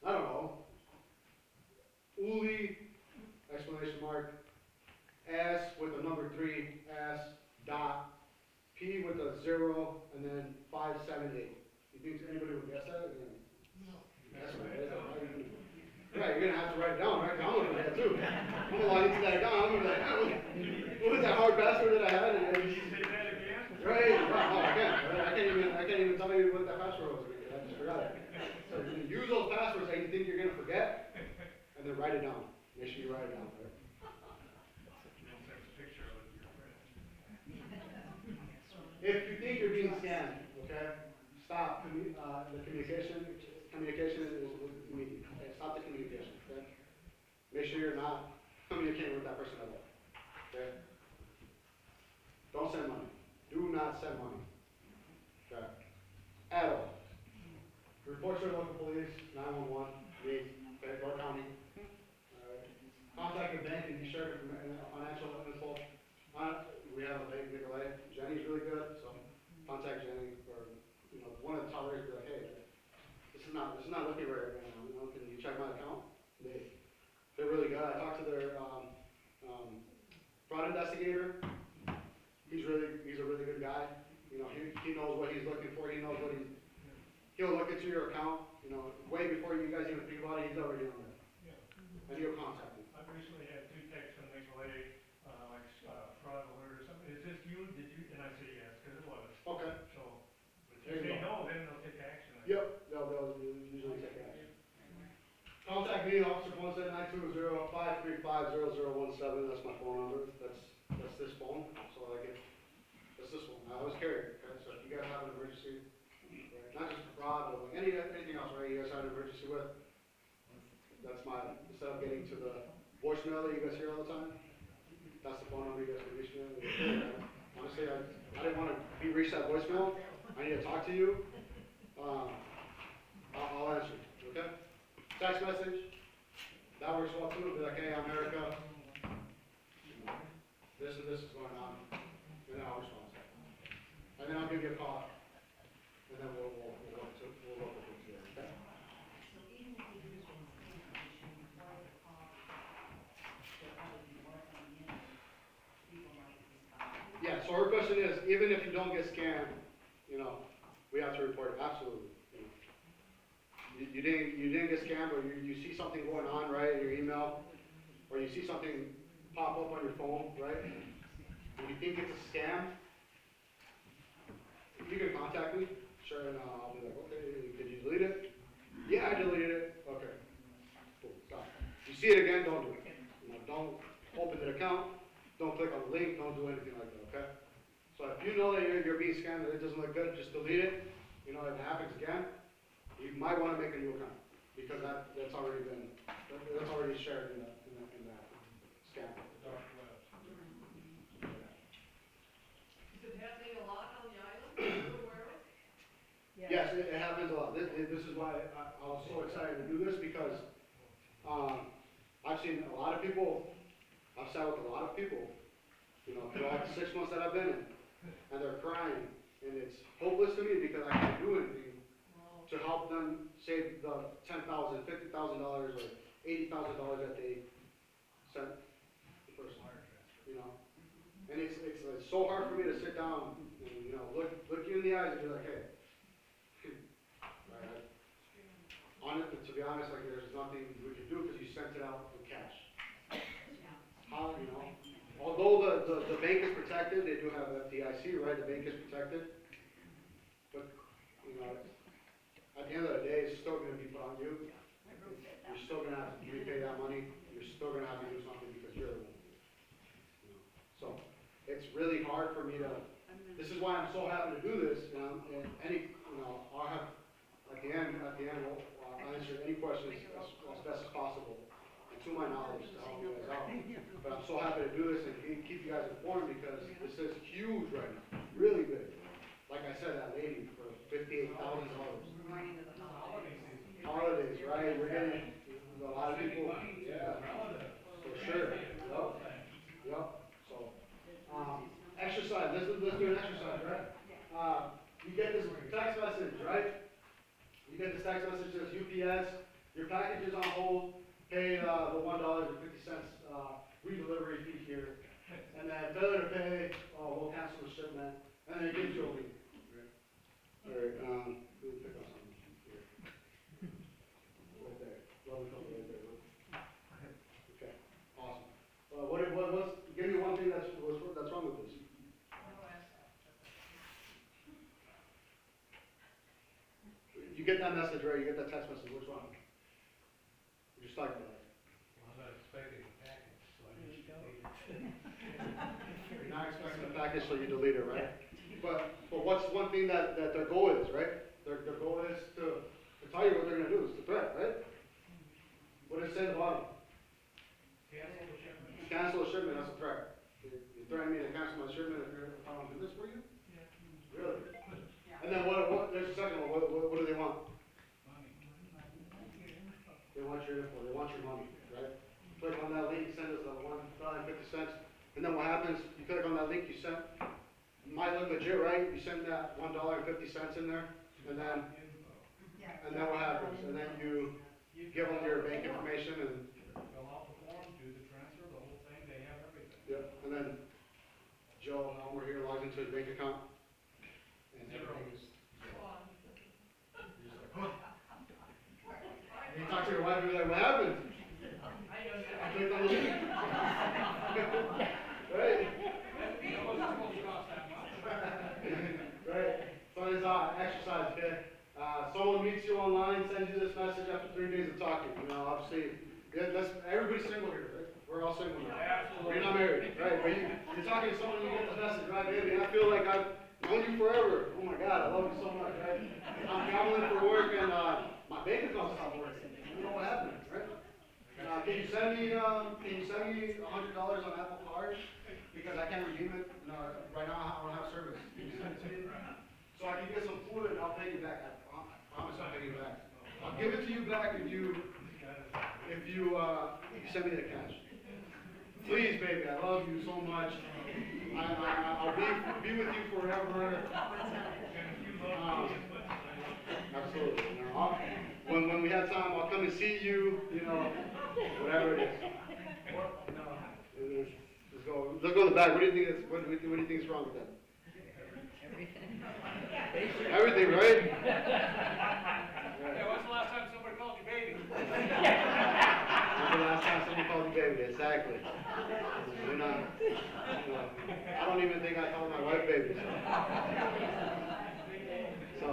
I don't know, Uli, exclamation mark, S with a number 3, S, dot, P with a 0, and then 578. You think anybody would guess that? No. That's right. Right, you're gonna have to write it down, right? I'm gonna forget too. I'm gonna log into that account. I'm gonna be like, oh, what was that hard password that I had? Did you say that again? Right? No, I can't. I can't even tell you what that password was. I just forgot it. So you use those passwords that you think you're gonna forget, and then write it down. Make sure you write it down. Right? Don't take a picture of it to your friend. If you think you're being scammed, okay, stop. The communication is immediate. Okay? Stop the communication. Okay? Make sure you're not communicating with that person at all. Okay? Don't send money. Do not send money. Okay? At all. Report to your local police, 911, me, okay, Door County. Contact the bank and be sure to financial info. We have a bank, Nicolay. Jenny's really good, so contact Jenny, or, you know, one of the tellers, be like, hey, this is not looking right now, you know, can you check my account? They're really good. I talked to their fraud investigator. He's a really good guy. You know, he knows what he's looking for. He knows what he'll look into your account, you know, way before you guys even think about it. He's already on there. Yeah. And he'll contact you. I've recently had 2 texts from Nicolay, like, fraud alert or something. Is this you? Did you? And I say yes, because it was. Okay. So, if There you you say go. no, then they'll take action. Yep, they'll usually take action. Contact me, Officer Ponce, 920-535-0017. That's my phone number. That's this phone. So that's this one. I always carry it. Okay? So if you guys have an emergency, right, not just fraud, but like anything else, right? You guys have an emergency with. That's my, instead of getting to the voicemail that you guys hear all the time, that's the phone number you guys can reach me on. Honestly, I didn't want to be reached at voicemail. I need to talk to you. I'll answer you, okay? Text message, that works well too. Be like, hey, I'm Erica. This and this is going on. And then I'll respond to it. And then I'll give you a call. And then we'll work with it together, okay? Yeah, so her question is, even if you don't get scammed, you know, we have to report it, absolutely. You didn't get scammed, or you see something going on, right, in your email, or you see something pop up on your phone, right, and you think it's a scam, you can contact me, sure, and I'll be like, okay, did you delete it? Yeah, I deleted it. Okay, cool, stop. You see it again, don't do it. You know, don't open click on the link, don't do anything like that, okay? So if you know that you're being scammed, that it doesn't look good, just delete it. You know, if it happens again, you might wanna make a new account, because that's already been, that's already shared in that scam. The dark web. Is it happening a lot on the island? Are you aware of? Yes, it happens a lot. This is why I was so excited to do this, because, I've seen a lot of people, I've sat with a lot of people, you know, throughout the 6 months that I've been in, and they're crying, and it's hopeless to me because I can't do anything to help them save the $10,000, $50,000, or $80,000 that they sent the person, you know? And it's so hard for me to sit down and, you know, look you in the eyes and be like, hey, right, to be honest, like, there's nothing we can do because you sent it out with cash. How, you know, although the bank is protected, they do have FDIC, right, the bank is protected, but, you know, at the end of the day, it's still gonna be put on you. You're still gonna have to repay that money, you're still gonna have to do something because you're the one. You know, so, it's really hard for me to, this is why I'm so happy to do this, and any, you know, I'll have, at the end, I'll answer any questions as best as possible, and to my knowledge, to help you guys out. But I'm so happy to do this and keep you guys informed, because this is huge right now, really big. Like I said, that lady for $58,000. Holidays, right, we're getting, a lot of people, yeah, for sure, yep, so. Exercise, let's do an exercise, right? You get this text message, right? You get this text message that says UPS, your package is on hold, pay the $1.50 redelivery fee here. And then failure to pay, we'll cancel the shipment, and then it gives you a link. Alright, let me pick up something here. Right there, lovely company right there, look. Okay, awesome. Give me one thing that's wrong with this. You get that message, right? You get that text message. What's wrong? You're just talking about it. Well, I'm not expecting a package, so I just delete it. You're not expecting a package, so you delete it, right? But what's one thing that their goal is, right? Their goal is to tell you what they're going to do. It's the threat, right? What does it say at the bottom? Cancel the shipment. Cancel a shipment. That's a threat. You threaten me to cancel my shipment if I don't do this for you? Really? And then there's a second one, what do they want? Money. They want your info, they want your money, right? Click on that link, send us the $1.50, and then what happens, you click on that link you sent, might look legit, right? You send that $1.50 in there, and then what happens? And then you give them your bank information and, Fill out the form, do the transfer, the whole thing, they have everything. yeah, and then Joe, over here, logs into his bank account. And everything is, you talk to your wife and be like, what happened? I clicked on the link. Right? It wasn't supposed to cost that much. Right. So it's exercise, okay? Someone meets you online, sends you this message after 3 days of talking. You know, obviously, everybody's single here, right? We're all single now. Absolutely. You're not married, right? But you're talking to someone, you get the message, right, baby? I feel like I've known you forever. Oh my God, I love you so much, right? I'm traveling for work and my bank account stopped working. You know what happened, right? Can you send me $100 on Apple Card because I can't redeem it? You know, right now I don't have service. Can you send it to me? So I can get some food and I'll pay you back. I promise I'll pay you back. I'll give it to you back if you send me the cash. Please, baby, I love you so much. I'll be with you forever. Absolutely. You know, when we have time, I'll come and see you. You know, whatever it is. Let's go in the back. What do you think? What do you think is wrong with that? Everything, right? Hey, when's the last time somebody called you baby? When's the last time somebody called you baby? Exactly. We're not, I don't even think I call my wife baby. So,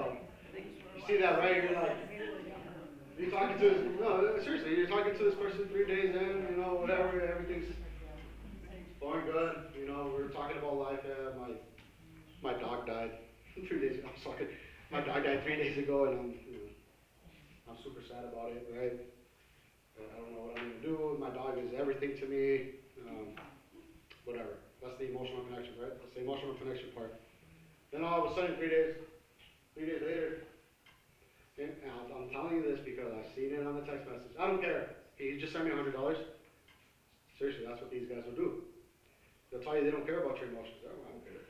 you see that, right? You're like, you're talking to this, no, seriously, you're talking to this person 3 days in, you know, whatever, everything's Going good, you know, we were talking about life, my dog died 3 days ago, I'm sorry. My dog died 3 days ago, and I'm super sad about it, right? I don't know what I'm gonna do, my dog is everything to me, whatever. That's the emotional connection, right? That's the emotional connection part. Then all of a sudden, 3 days later, and I'm telling you this because I've seen it on the text message. I don't care. He just sent me $100. Seriously, that's what these guys will do. They'll tell you they don't care about your emotions. Oh, I don't care.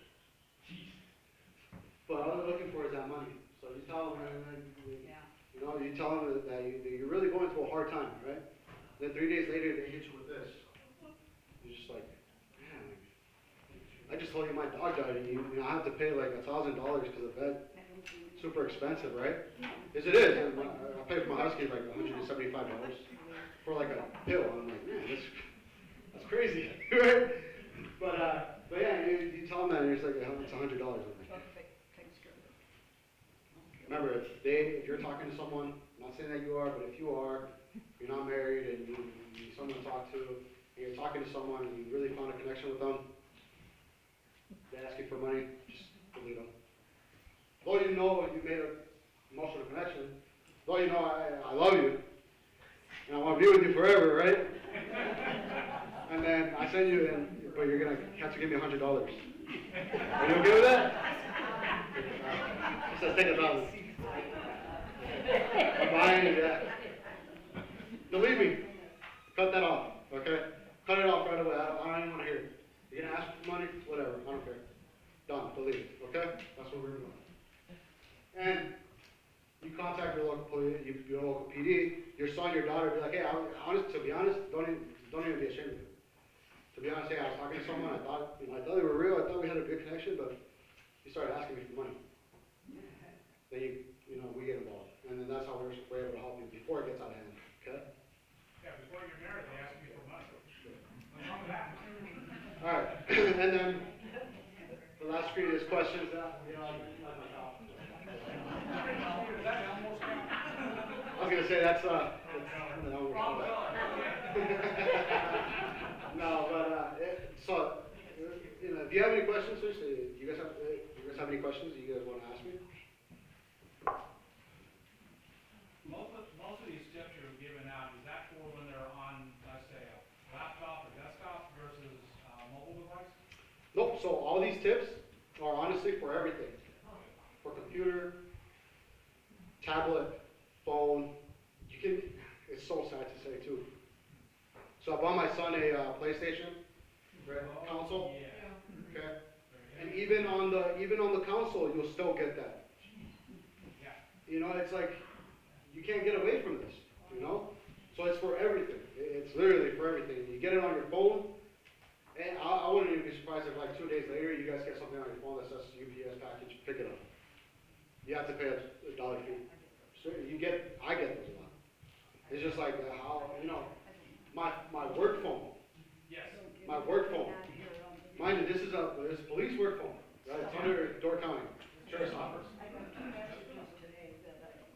But all they're looking for is that money. So you tell them, you know, you tell them that you're really going through a hard time, right? Then 3 days later, they hit you with this. You're just like, man, I just told you my dog died, and you know, I have to pay like $1,000 because the vet. Super expensive, right? Yes, it is. And I paid for my husky like $175 for like a pill. I'm like, man, that's crazy, right? But yeah, you tell them that, and it's like, it's $100. I'm like, remember, if you're talking to someone, I'm not saying that you are, but if you are, you're not married, and you need someone to talk to, and you're talking to someone, and you really found a connection with them, they ask you for money, just believe them. Though you know you made an emotional connection, though you know I love you, and I want to be with you forever, right? And then I send you in, but you're going to have to give me $100. Are you okay with that? He says, take $1,000. I'm buying it, yeah. Believe me, cut that off, okay? Cut it off right away. I don't even want to hear it. You're going to ask for money? Whatever, I don't care. Done, believe it, okay? That's what we're doing. And you contact your local police, your local PD, your son, your daughter, be like, hey, to be honest, don't even be ashamed of it. To be honest, hey, I was talking to someone, I thought they were real, I thought we had a good connection, but he started asking me for money. Then we get involved, and then that's how we're able to help you before it gets out of hand, okay? Yeah, before you're married, they ask me for money. What's wrong with that? All right, and then the last screen is questions that, I was gonna say that's no, so if you have any questions, seriously, you guys have any questions you guys want to ask me? Most of these tips you're giving out, is that for when they're on, let's say, a laptop or desktop versus mobile device? Nope. So all these tips are honestly for everything, for computer, tablet, phone. It's so sad to say too. So I bought my son a PlayStation console. Yeah. Okay. And even on the console, you'll still get that. Yeah. You know, it's like you can't get away from this. You know, so it's for everything. It's literally for everything. You get it on your phone, and I wouldn't even be surprised if like 2 days later you guys get something on your phone that says UPS package, pick it up. You have to pay a dollar fee. So I get those a lot. It's just like how, my work phone. Yes. My work phone. Mind you, this is police work phone, right? It's under Door County Sheriff's Office.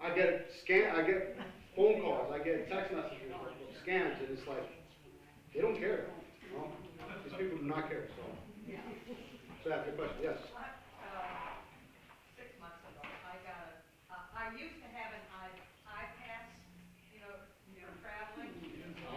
I get phone calls, I get text messages, scams, and it's like, they don't care, you know? These people do not care, so. So yeah, good question, yes. 6 months ago, I used to have an iPass, for traveling.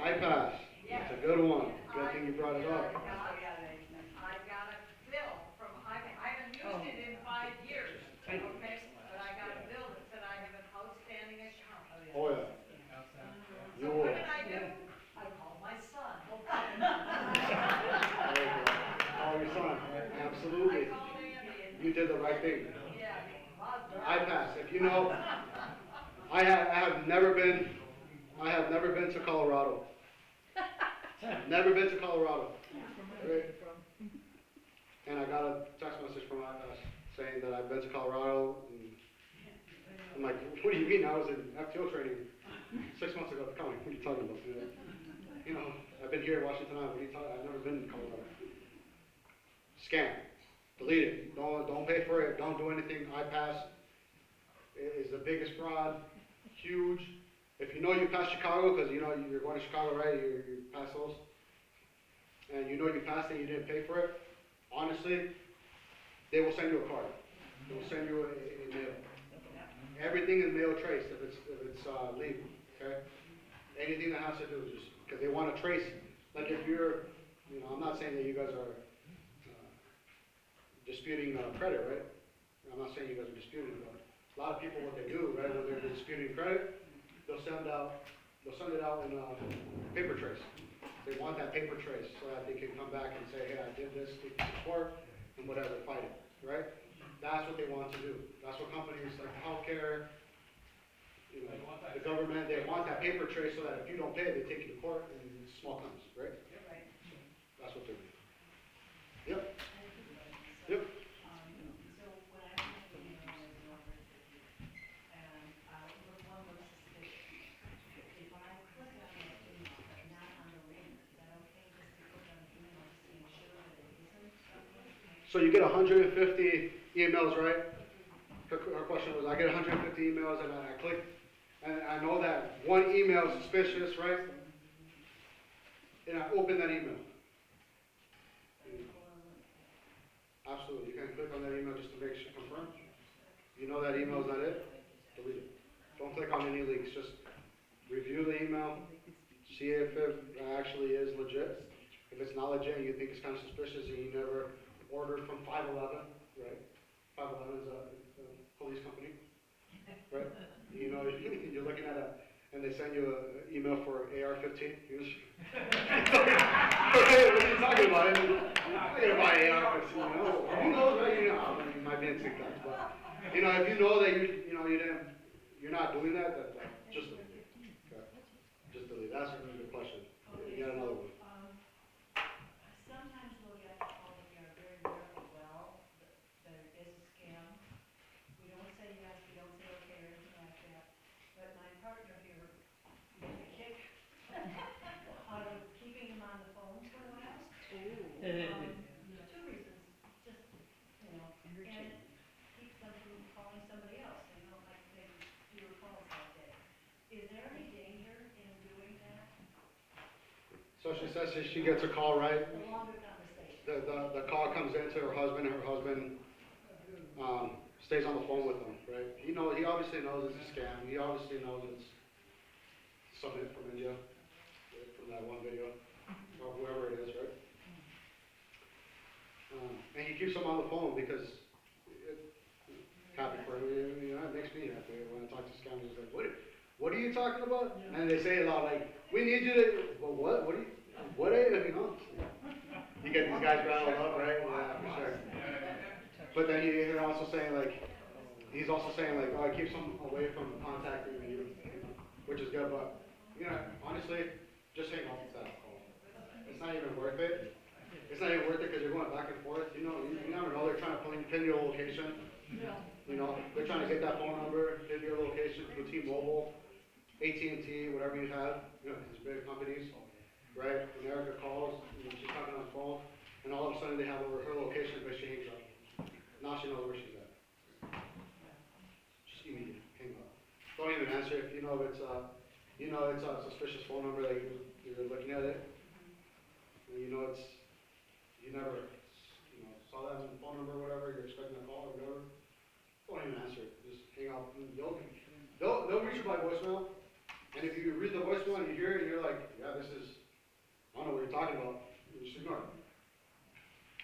iPass, that's a good one. Good thing you brought it up. I got a bill from iPass. I haven't used it in 5 years, okay? But I got a bill that said I have an outstanding account. Oh yeah. So You what will. did I do? I called my son. Oh, your son, absolutely. I called Andy and, You did the right thing. yeah, iPass, if you know, I have never been to Colorado. Never been to Colorado. Right? And I got a text message from iPass saying that I've been to Colorado. And I'm like, what do you mean? I was in FTO training 6 months ago. Come on, what are you talking about? I've been here in Washington. What are you talking? I've never been to Colorado. Scam. Delete it. Don't pay for it. Don't do anything. iPass is the biggest fraud. Huge. If you know you passed Chicago, because you're going to Chicago, right? You pass those. and you know you passed it and you didn't pay for it, honestly, they will send you a card. They will send you a mail. Everything is mail traced if it's legal, okay? Anything that has to do with just, because they want to trace, like if you're, you know, I'm not saying that you guys are disputing credit, right? I'm not saying you guys are disputing, but a lot of people, what they do, right, when they're disputing credit, they'll send it out in paper trace. They want that paper trace so that they can come back and say, hey, I did this, take it to court, and whatever, fight it, right? That's what they want to do. That's what companies like healthcare, you know, the government, they want that paper trace so that if you don't pay, they take you to court and it's small claims, right? Right. That's what they're doing. Yep. Yep. So when I was in the university, and one was suspicious. If I click on that email, but not on the link, is that okay, just to click on the email, just to ensure that it isn't something? So you get 150 emails, right? Her question was, I get 150 emails and I click, and I know that one email is suspicious, right? And I open that email. Absolutely, you can click on that email just to make sure, confirm. You know that email is not it, delete it. Don't click on any links, just review the email, see if it actually is legit. If it's not legit and you think it's kind of suspicious and you never ordered from 511, right? 511 is a police company, right? You know, you're looking at and they send you an email for AR-15. Okay, what are you talking about? I'm not going to buy AR-15, you know? Who knows, right? You know, you might be in TikTok, but, you know, if you know that you're not doing that, just delete it. Okay? Just delete it. That's a really good question. You got another one. Sometimes we'll get calls, we are very rarely well, that it is a scam. We don't say yes, we don't say okay or anything like that. But my partner here gets a kick out of keeping him on the phone for a while. Two reasons, just, you know, and it keeps them from calling somebody else, they don't like to take fewer calls that day. Is there any danger in doing that? So she says she gets a call, right? A longer conversation. The call comes in to her husband, stays on the phone with them, right? He obviously knows it's a scam, he obviously knows it's something from India, right, from that one video, or whoever it is, right? And he keeps them on the phone because happy for him, you know, it makes me happy when I talk to scammers, like, what are you talking about? And they say a lot like, we need you to, well, what are you, you know? You get these guys riled up, right? Yeah, for sure. But then he's also saying like, oh, it keeps them away from contacting you, which is good, but, you know, honestly, just hang up that call. It's not even worth it. It's not even worth it because you're going back and forth, you know, you never know, they're trying to pin your location. You know, they're trying to get that phone number, pin your location through T-Mobile, AT&T, whatever you have, you know, these big companies, right? When Erica calls, you know, she's talking on the phone, and all of a sudden they have her location, but she hangs up. Now she knows where she's at. Just immediately, hang up. Don't even answer if you know it's a suspicious phone number that you're looking at it. And you know you never, you know, saw that in the phone number or whatever, you're expecting a call or whatever. Don't even answer it. Just hang up. They'll reach you by voicemail. And if you read the voicemail and you hear it and you're like, yeah, this is, I don't know what you're talking about, you just ignore it.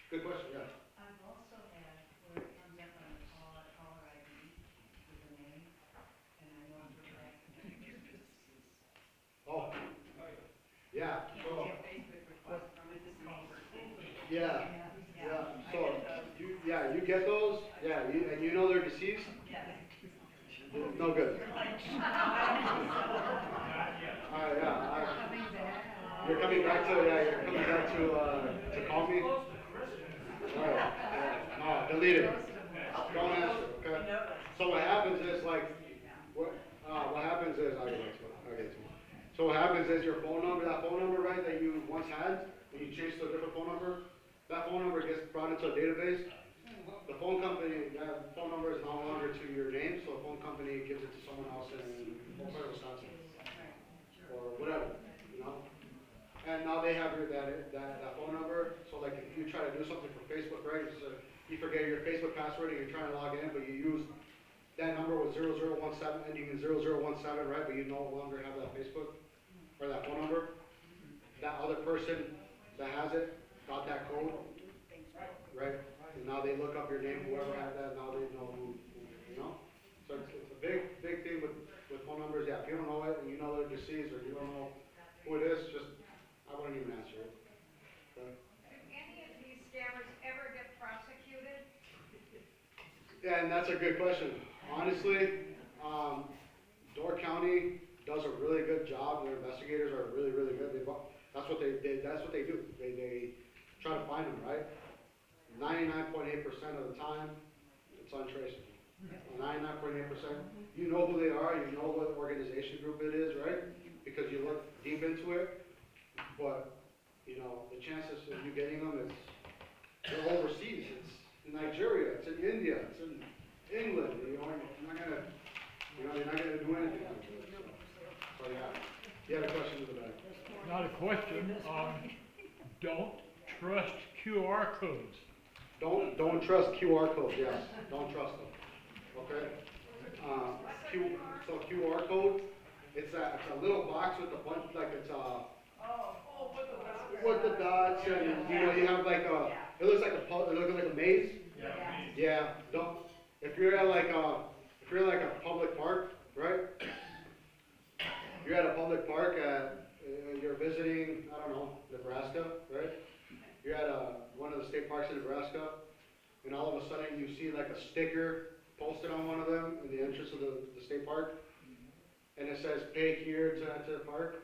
Good question, yeah. I've also had where it comes up on the caller ID with the name, and I know for a fact that it's businesses. Oh. Yeah. Can't get Facebook requests from his neighbor. Yeah. Yeah. So you get those, yeah, and you know they're deceased. No good. Alright, yeah. You're coming back to call me? Alright, no, delete it. Don't answer, okay? So what happens is what happens is, I'll get to it. So what happens is that phone number, right, that you once had, and you change to a different phone number, that phone number gets brought into a database. The phone company, that phone number is no longer to your name, so the phone company gives it to someone else in Ponce, Wisconsin. Or whatever, you know? And now they have that phone number, so like if you try to do something for Facebook, right, so you forget your Facebook password and you're trying to log in, but you use that number was 0017, ending in 0017, right, but you no longer have that Facebook, or that phone number, that other person that has it, got that code, right, and now they look up your name, whoever had that, now they know who, you know? So it's a big thing with phone numbers, yeah, if you don't know it, and you know they're deceased, or you don't know who it is, just, I wouldn't even answer it. Okay? Do any of these scammers ever get prosecuted? Yeah, and that's a good question. Honestly, Door County does a really good job. Their investigators are really good. That's what that's what they do. They try to find them, right? 99.8% of the time, it's untraceable. 99.8%. You know who they are. You know what organization group it is, right? Because you look deep into it. But you know the chances of you getting them is they're overseas. It's in Nigeria. It's in India. It's in England. You know, you're not gonna do anything like this. So yeah, you had a question in the back. Not a question, don't trust QR codes. Don't trust QR codes. Yes, don't trust them. Okay. So QR code, it's a little box with a bunch like it's with the dots and you know you have like it looks like it looks like a maze. Yeah. Don't if you're at like a public park, right? You're at a public park you're visiting, I don't know, Nebraska, right? You're at one of the state parks in Nebraska, and all of a sudden you see like a sticker posted on one of them in the entrance of the state park, and it says pay here to enter the park,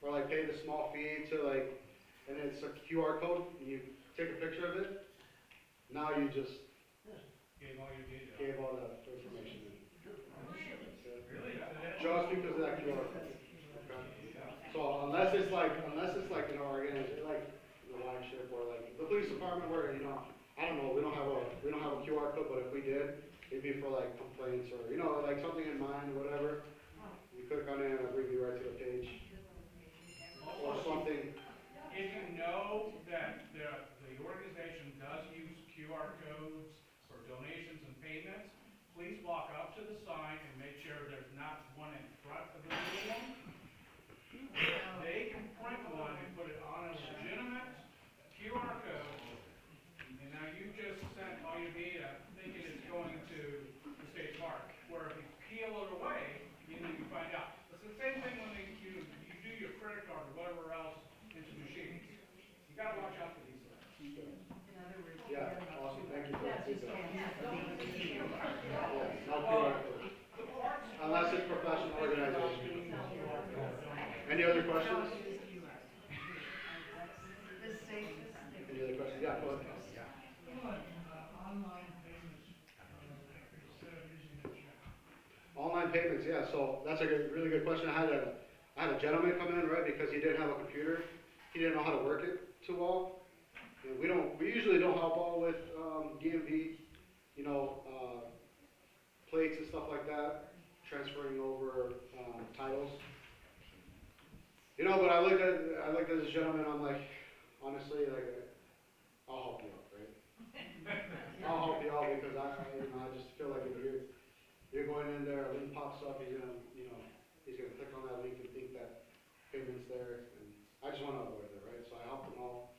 or like pay the small fee to like, and it's a QR code, and you take a picture of it. Now you just Gave all your data. gave all the information. Really? Just because of that QR code. Okay. So unless it's like you know organization like the wine ship or like the police department where you know I don't know we don't have a QR code, but if we did it'd be for like complaints or you know like something in mind or whatever. You click on it and it'll bring you right to the page or something. If you know that the organization does use QR codes for donations and payments, please walk up to the sign and make sure there's not one in front of the little one. They can print one and put it on a legitimate QR code, and now you just sent all your data thinking it's going to the state park, where if you peel it away, you find out. It's the same thing when you do your credit card or whatever else into machines. You gotta watch out for these things. Yeah, awesome. Thank you for that feedback. Yeah, no Well, QR code. the parts. Unless it's professional organization. Any other questions? Any other questions? Yeah, go ahead. Online payments, instead of using a check. Online payments, yeah, so that's a really good question. I had a gentleman come in, right, because he didn't have a computer. He didn't know how to work it too well. And we usually don't help out with DMV, you know, plates and stuff like that, transferring over titles. You know, but I looked at this gentleman, I'm like, honestly, like, I'll help you out, right? I'll help you out because I just feel like if you're going in there, a link pops up, he's gonna click on that link and think that payment's there, and I just want to avoid it, right? So I helped them all.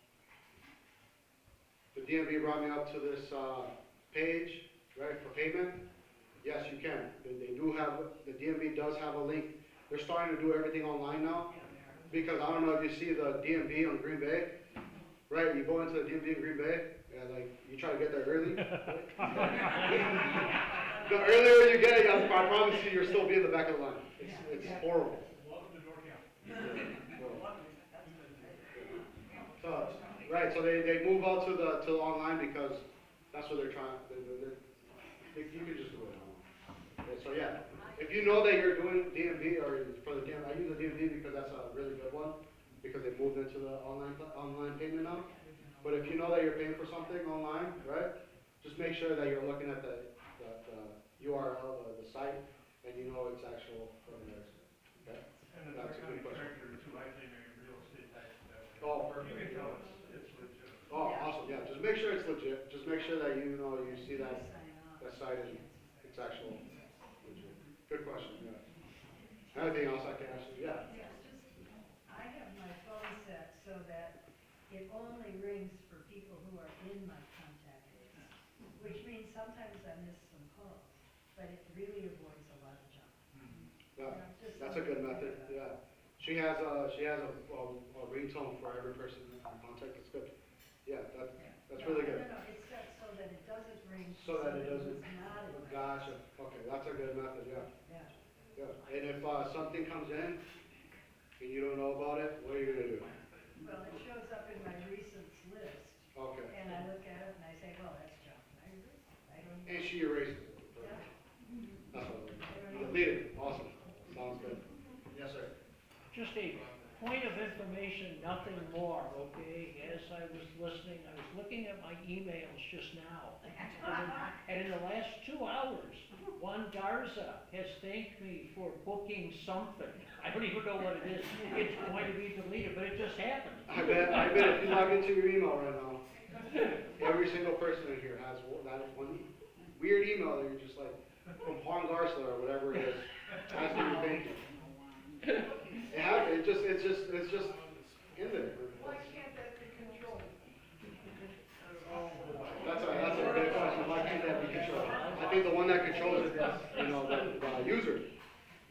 The DMV brought me up to this page, right, for payment. Yes, you can. They do have, the DMV does have a link. They're starting to do everything online now, because I don't know if you see the DMV on Green Bay, right? You go into the DMV in Green Bay, and like, you try to get there early. The earlier you get it, I promise you'll still be in the back of the line. It's horrible. Welcome to Door County. So, right, so they move out to the online because that's what they're trying, you can just do it online. Okay, so yeah, if you know that you're doing DMV or for the DMV, I use the DMV because that's a really good one, because they moved into the online payment now. But if you know that you're paying for something online, right, just make sure that you're looking at the URL, the site, and you know it's actual from there. Okay? And the That's a county good question. treasurer too, I think, real estate tax make sure that you know, you see that, Sign off. that site is, it's actual. legit. Good question, yeah. Anything else I can answer? Yeah. Yeah, just, I have my phone set so that it only rings for people who are in my contact list, which means sometimes I miss some calls, but it really avoids a lot of junk. Yeah, Just that's a good something to method, think about. yeah. She has a ringtone for every person in her contact, that's good. Yeah, that's really good. No, it's set so that it doesn't ring So for that it somebody doesn't, who's not in my. gotcha, okay, that's a good method, yeah, Yeah. yeah. And if, something comes in and you don't know about it, what are you gonna do? Well, it shows up in my recents list, Okay, and I look at it and I say, well, that's junk, and I erase it. I don't and even. she erases it. Yeah. That's what I'm delete it, awesome, sounds good. Yes, sir. Just a point of information, nothing more, okay? As I was listening, I was looking at my emails just now. And in the last 2 hours, Juan Garza has thanked me for booking something. I don't even know what it is. It's going to be deleted, but it just happened. I bet if you log into your email right now, every single person in here has that one weird email that you're just like, from Juan Garza or whatever it is, asking you thank you. It happens, it's just in there. Why can't that be controlled? That's a good question, why can't that be controlled? I think the one that controls it is, you know, the user.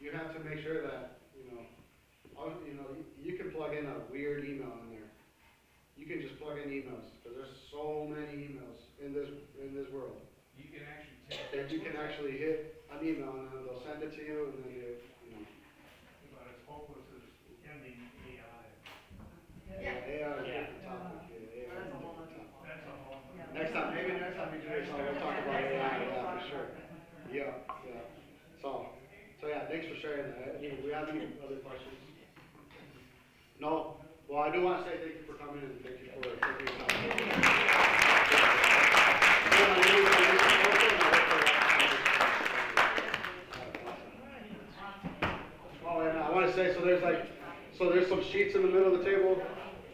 You have to make sure that, you can plug in a weird email in there. You can just plug in emails, because there's so many emails in this world. You can actually tell. That you can actually hit an email and then they'll send it to you and then About as hopeless as ending AI. AI is a different topic, yeah, AI is a different topic. That's a whole. Yeah. Next time we do this, we'll talk about AI, yeah, for sure. Yeah. So yeah, thanks for sharing that. Do we have any other questions? No? Well, I do want to say thank you for coming and thank you for taking your time. Oh, and I want to say, so there's some sheets in the middle of the table.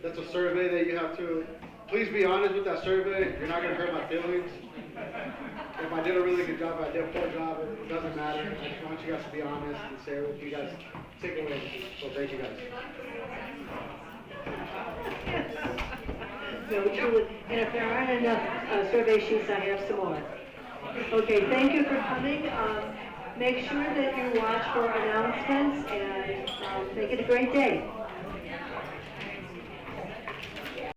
That's a survey that you have to, please be honest with that survey. You're not going to hurt my feelings. If I did a really good job, if I did a poor job, it doesn't matter. I just want you guys to be honest and say what you guys take away. So thank you guys. No, truly, and if there aren't enough survey sheets, I have some more. Okay, thank you for coming. Make sure that you watch for announcements and make it a great day.